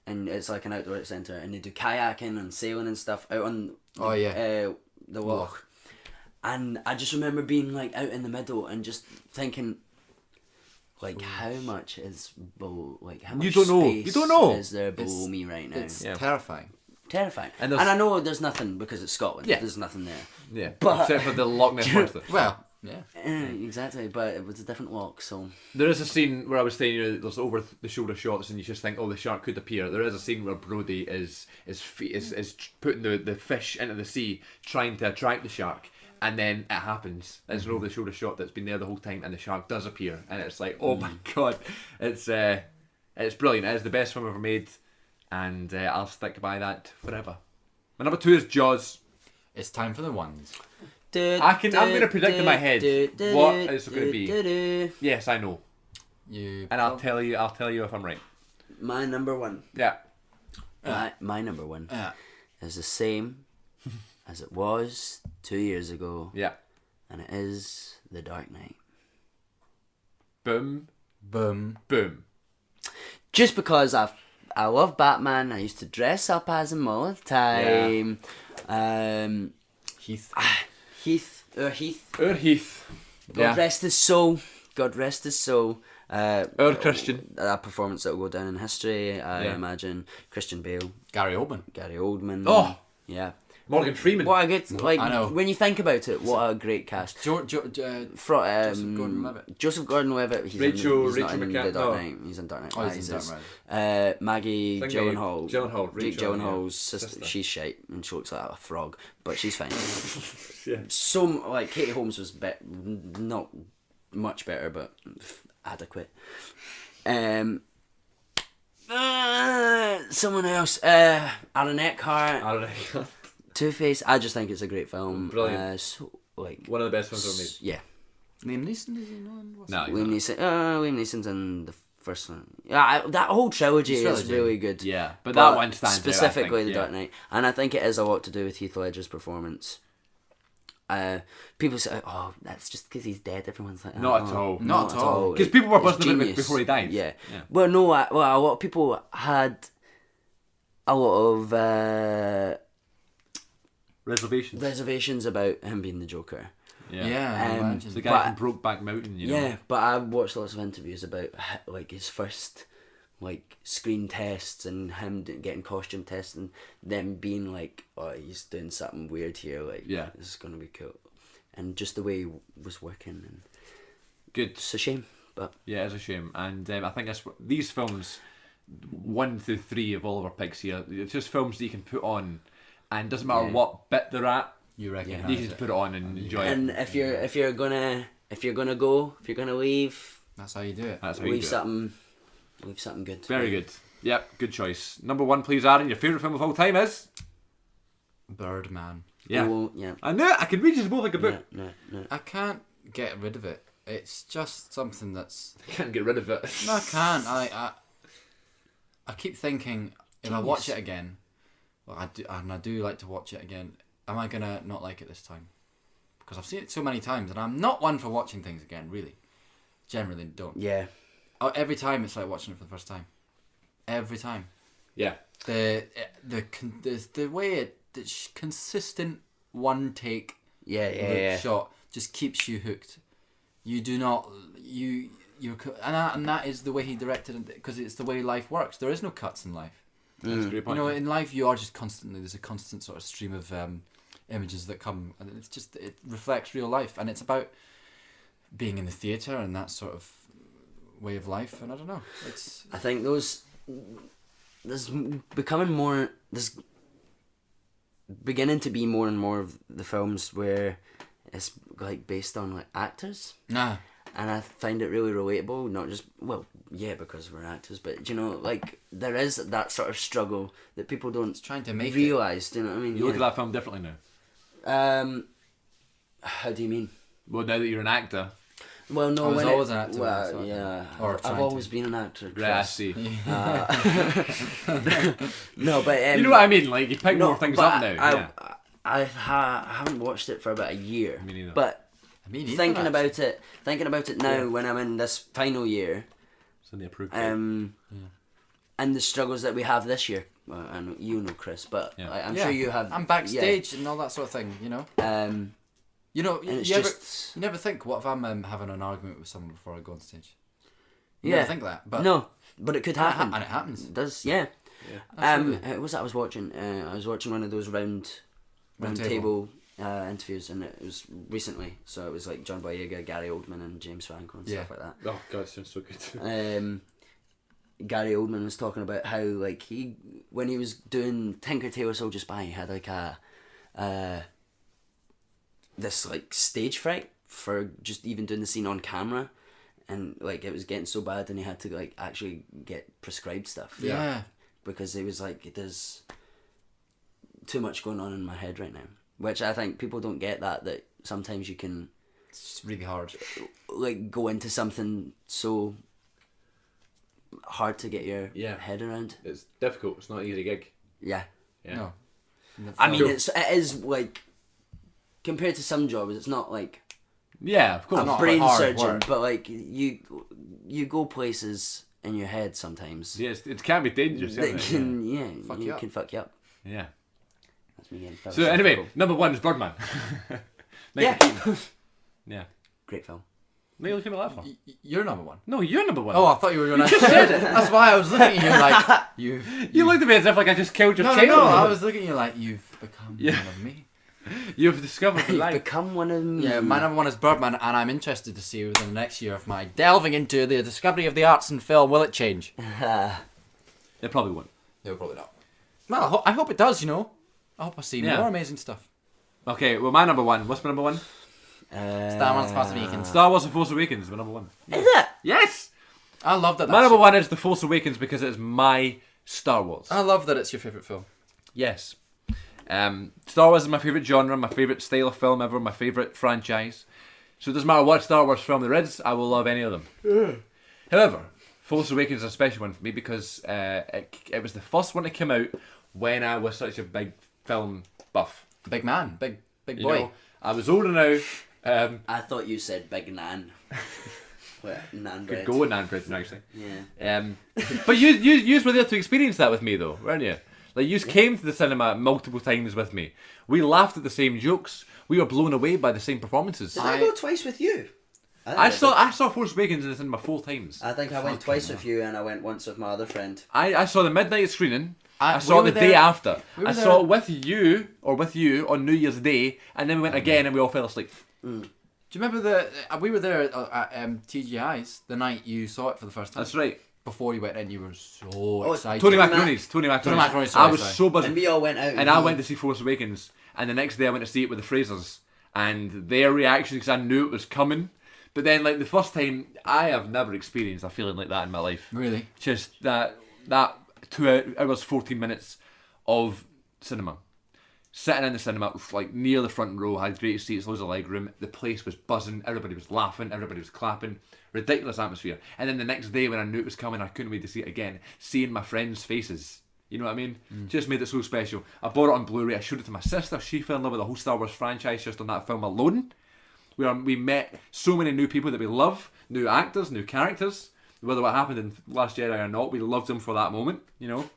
And it's like an outdoor centre, and they do kayaking and sailing and stuff out on the loch. And I just remember being like out in the middle and just thinking, like, how much is below, like how much You don't know. space You don't know. is there below me right now? It's Yeah. terrifying. Terrifying. And And, there's- I know there's nothing because it's Scotland. Yeah. There's nothing there. Yeah, But- except for the Loch Ness Monster. Well, yeah. Exactly, but it was a different loch, so... There is a scene where I was saying, you know, there's over the shoulder shots, and you just think, oh, the shark could appear. There is a scene where Brody is putting the fish into the sea, trying to attract the shark, and then it happens. It's an over the shoulder shot that's been there the whole time, and the shark does appear, and it's like, oh my god, it's brilliant. It is the best film ever made, and I'll stick by that forever. My number 2 is Jaws. It's time for the ones. I'm gonna predict in my head what it's gonna be. Yes, I know, You. and I'll tell you if I'm right. My number one. Yeah. My number one Yeah. is the same as it was 2 years ago, Yeah. and it is The Dark Knight. Boom. Boom. Boom. Just because I love Batman, I used to dress up as him all the time. Heath. Heath. Heath. God Yeah. rest his soul. God rest his soul. Christian. That performance that will go down in history, I Yeah. imagine. Christian Bale. Gary Oldman. Gary Oldman. Oh! Yeah. Morgan Freeman. What a good, like, I know. when you think about it, what a great cast. Joseph Gordon-Levitt. Joseph Gordon-Levitt. He's Rachel not in McAdams. The Dark No. Knight. He's in Dark Knight Oh, he's in Rises. Dark Knight. Maggie Thingy, Gyllenhaal. Gyllenhaal, Jake Rachel, Gyllenhaal's yeah. sister. She's shite and she looks like a frog, but she's fine. Yeah. So, like, Katie Holmes was not much better, but adequate. Someone else. Aaron Eckhart. I don't know. Two-Face. I just think it's a great film. Brilliant. So, like, One of the best films ever made. yeah. Liam Neeson, is he not? No, Liam Neeson. Liam Neeson's in the first one. Yeah, that whole trilogy is Trilogy. really good. Yeah, but that one stands specifically out, I think, The yeah. Dark Knight, and I think it has a lot to do with Heath Ledger's performance. People say, "Oh, that's just because he's dead." Everyone's like, Not oh, at all. Not at all. Because people were It's busting him genius. before he died. Yeah. Yeah. Well, no. A lot of people had a lot of Reservations. reservations about him being the Joker. Yeah, I Um, imagine. The guy But- from Brokeback Mountain, you know. Yeah, but I watched lots of interviews about like his first like screen tests and him getting costume tests and them being like, "Oh, he's doing something weird here. Like, Yeah. this is gonna be cool," and just the way he was working. And Good. it's a shame, but Yeah, it's a shame. And I think these films, 1 through 3 of all of our picks here, it's just films that you can put on, and doesn't matter Yeah. what bit they're at, You recognise you can just it. put it on and enjoy and it. if you're gonna leave, That's how you do it. That's how you leave do it. something good. Very good. Yep, good choice. Number 1, please, Aaron. Your favourite film of all time is? Birdman. Yeah. Oh, yeah. I knew it. I could read you both like a book. No. I can't get rid of it. It's just something that's. I can't get rid of it. No, I can't. I keep thinking if I watch it again, well, I do like to watch it again. Am I gonna not like it this time? Because I've seen it so many times, and I'm not one for watching things again. Really, generally don't. Yeah. Every time it's like watching it for the first time. Every time. Yeah. The way it's consistent one take Yeah. shot just keeps you hooked. You do not and that is the way he directed it, because it's the way life works. There is no cuts in life. That's a great point. You know, in life you are just constantly, there's a constant sort of stream of images that come, and it reflects real life, and it's about being in the theatre and that sort of way of life. And I don't know, I think there's beginning to be more and more of the films where it's like based on like actors, nah. and I find it really relatable. Not just because we're actors, but you know, like there is that sort of struggle that people don't Trying to make realize. Do you know what I mean? You look at that film differently now. How do you mean? Well, now that you're an actor. Well, no, I was when always an actor, Well, so- yeah, or I've trying always to. been an actor. Right, I Chris. see. No, but You know what I mean? Like, you pick more things but up now. I haven't watched it for about a year. Me neither. But Me neither, thinking actually. about it now when I'm in this final year, So they approved and the struggles that we have this year. Well, I know you know, Chris, but Yeah. I'm sure you have. I'm backstage and all that sort of thing. You know. Yeah. You know, And it's you just never think, what if I'm having an argument with someone before I go on stage? You yeah. never think that, but No, but it could happen. and it happens. It does, yeah. Absolutely. What was that I was watching? I was watching one of those round table interviews, and it was recently. So it was like John Boyega, Gary Oldman, and James Franco and stuff like that. Oh, God, it sounds so good. Gary Oldman was talking about how like when he was doing Tinker Tailor Soldier Spy, he had like this like stage fright for just even doing the scene on camera, and like it was getting so bad, and he had to like actually get prescribed stuff. Yeah. Because he was like, there's too much going on in my head right now, which I think people don't get that sometimes you can It's really hard. like go into something so hard to get your Yeah. head around. It's difficult. It's not an easy gig. Yeah. Yeah. No. I mean, Sure. it is like compared to some jobs, it's not like Yeah, of course. a not brain like hard surgeon, work. but like you go places in your head sometimes Yeah, it can be dangerous. that Isn't it? can Fuck you you up. can fuck you up. Yeah. That's me getting So anyway, philosophical. number 1 is Birdman. Yeah. 19. Yeah. Great film. No, you look at me laughing. You're number one. No, you're number one. Oh, I thought you were going to say it. That's why I was looking at you like, you looked at me as if like I just killed your No, child. no, I was looking at you like, you've become Yeah. one of me. You've discovered the You've light. become one of me. Yeah, my number one is Birdman, and I'm interested to see within the next year if my delving into the discovery of the arts in film, will it change? It probably won't. No, probably not. Well, I hope it does, you know. I hope I see Yeah. more amazing stuff. Okay, well, my number one. What's my number one? Star Wars Force Awakens. Star Wars: The Force Awakens is my number one. Is it? Yes. I love that. My number one is The Force Awakens because it's my Star Wars. I love that it's your favourite film. Yes. Star Wars is my favourite genre, my favourite style of film ever, my favourite franchise. So it doesn't matter what Star Wars film there is, I will love any of them. However, Force Awakens is a special one for me because it was the first one to come out when I was such a big film buff. Big man, big You boy. know, I was older now. I thought you said Big Nan. What, Nan Could bread? go with Nan Bridge actually. Yeah. But you were there to experience that with me though, weren't you? Like you came to the cinema multiple times with me. We laughed at the same jokes. We were blown away by the same performances. Did I go twice with you? I saw Force Awakens in the cinema 4 times. I think I went twice with you, and I went once with my other friend. I saw the midnight screening. I we saw were it the day there- after. we were I there- saw it with you on New Year's Day, and then we went again and we all fell asleep. Do you remember we were there at TGI's the night you saw it for the first time? That's right. Before you went in, you were so excited. Tony Mac- Macaroni's. Tony Macaroni's, Macaroni's. sorry, I was sorry. so buzzing. And we all went out. And I went to see Force Awakens, and the next day I went to see it with the Frasers, and their reaction, because I knew it was coming. But then, like the first time, I have never experienced a feeling like that in my life. Really? Just that 2 hours 14 minutes of cinema, sitting in the cinema like near the front row, had great seats, loads of leg room. The place was buzzing, everybody was laughing, everybody was clapping. Ridiculous atmosphere. And then the next day when I knew it was coming, I couldn't wait to see it again. Seeing my friends' faces, you know what I mean? Just made it so special. I bought it on Blu-ray. I showed it to my sister. She fell in love with the whole Star Wars franchise just on that film alone. We met so many new people that we love, new actors, new characters. Whether what happened in Last Jedi or not, we loved them for that moment, you know.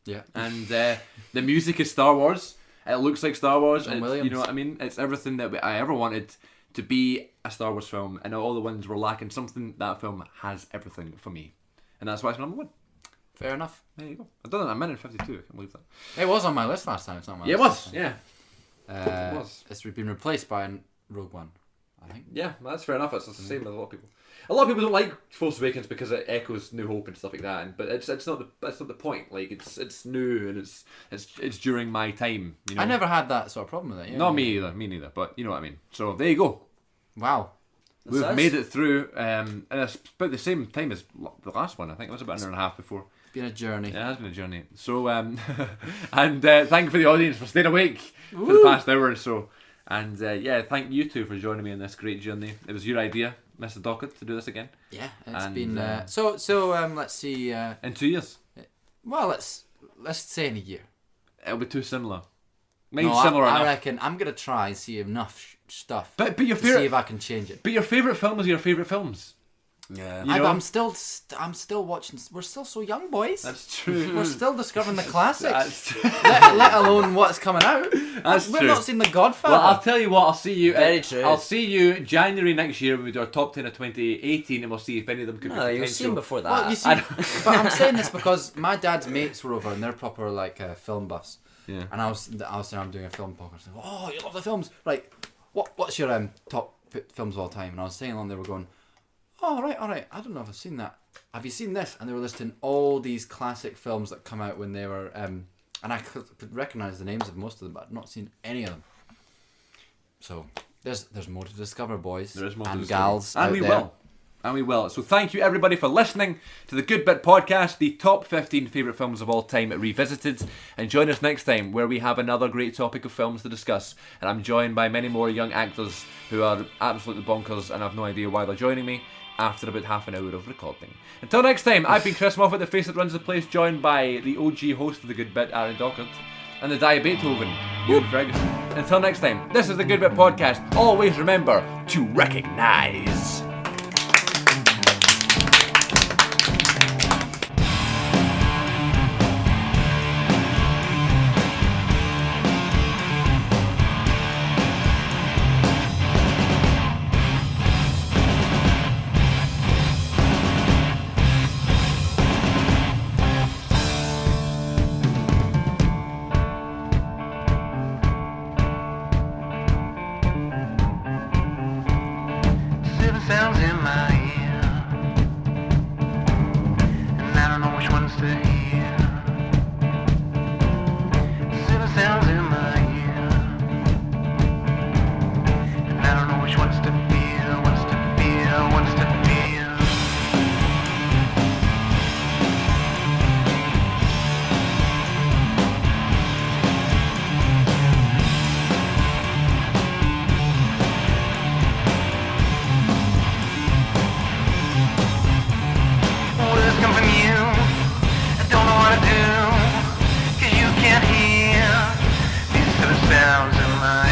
Yeah. And the music is Star Wars. It looks like Star Wars. John And Williams. you know what I mean? It's everything that I ever wanted to be a Star Wars film, and all the ones were lacking something. That film has everything for me, and that's why it's number one. Fair enough. There you go. I've done it in a minute 52. I can't believe that. It was on my list last time. It's not on my Yeah, it list was. this time. Yeah, it was. It's been replaced by Rogue One, I think. Yeah, well, that's fair enough. It's the same with a lot of people. A lot of people don't like Force Awakens because it echoes New Hope and stuff like that. But it's not the point. Like it's new and it's during my time. You know? I never had that sort of problem with it. Yeah. Not me either. Me neither. But you know what I mean. So there you go. Wow. We've us. made it through, and it's about the same time as the last one. I think it was about an hour and a half before. It's been a journey. Yeah, it has been a journey. So, and thank you for the audience for staying awake for the past hour or so. And yeah, thank you two for joining me in this great journey. It was your idea, Mr. Dockett, to do this again Yeah, it's And, been uh, so. Let's see. in 2 years. Well, let's say in a year. It'll be too similar. Maybe No, similar I enough. reckon I'm gonna try and see enough stuff But your to see favorite, if I can change it. but your favorite films are your favorite films. Yeah. You know? I'm still watching. We're still so young, boys. That's true. We're still discovering the classics. That's true. let alone what's coming out. That's We've true. not seen The Godfather. Well, I'll tell you what. I'll see you. Very true. I'll see you January next year when we do our top 10 of 2018, and we'll see if any of them could No, be you'll see potential. him before that. Well, you see, I know. but I'm saying this because my dad's mates were over and they're proper like film buffs. Yeah. And I was saying I'm doing a film podcast. Like, oh, you love the films. Like, what's your top films of all time? And I was saying along, they were going, oh, all right. I don't know if I've seen that. Have you seen this? And they were listing all these classic films that come out when they were, and I could recognise the names of most of them, but I'd not seen any of them. So there's more to discover, boys. There is more to and discover. gals, And out we there. will. And we will. So thank you everybody for listening to the Good Bit Podcast, the top 15 favourite films of all time revisited. And join us next time where we have another great topic of films to discuss. And I'm joined by many more young actors who are absolutely bonkers and I have no idea why they're joining me after about half an hour of recording. Until next time, I've been Chris Moffat, the face that runs the place, joined by the OG host of the Good Bit, Aaron Dockett, and the Dia Beethoven, Ewan Ferguson. Until next time, this is the Good Bit Podcast. Always remember to recognise. sounds in my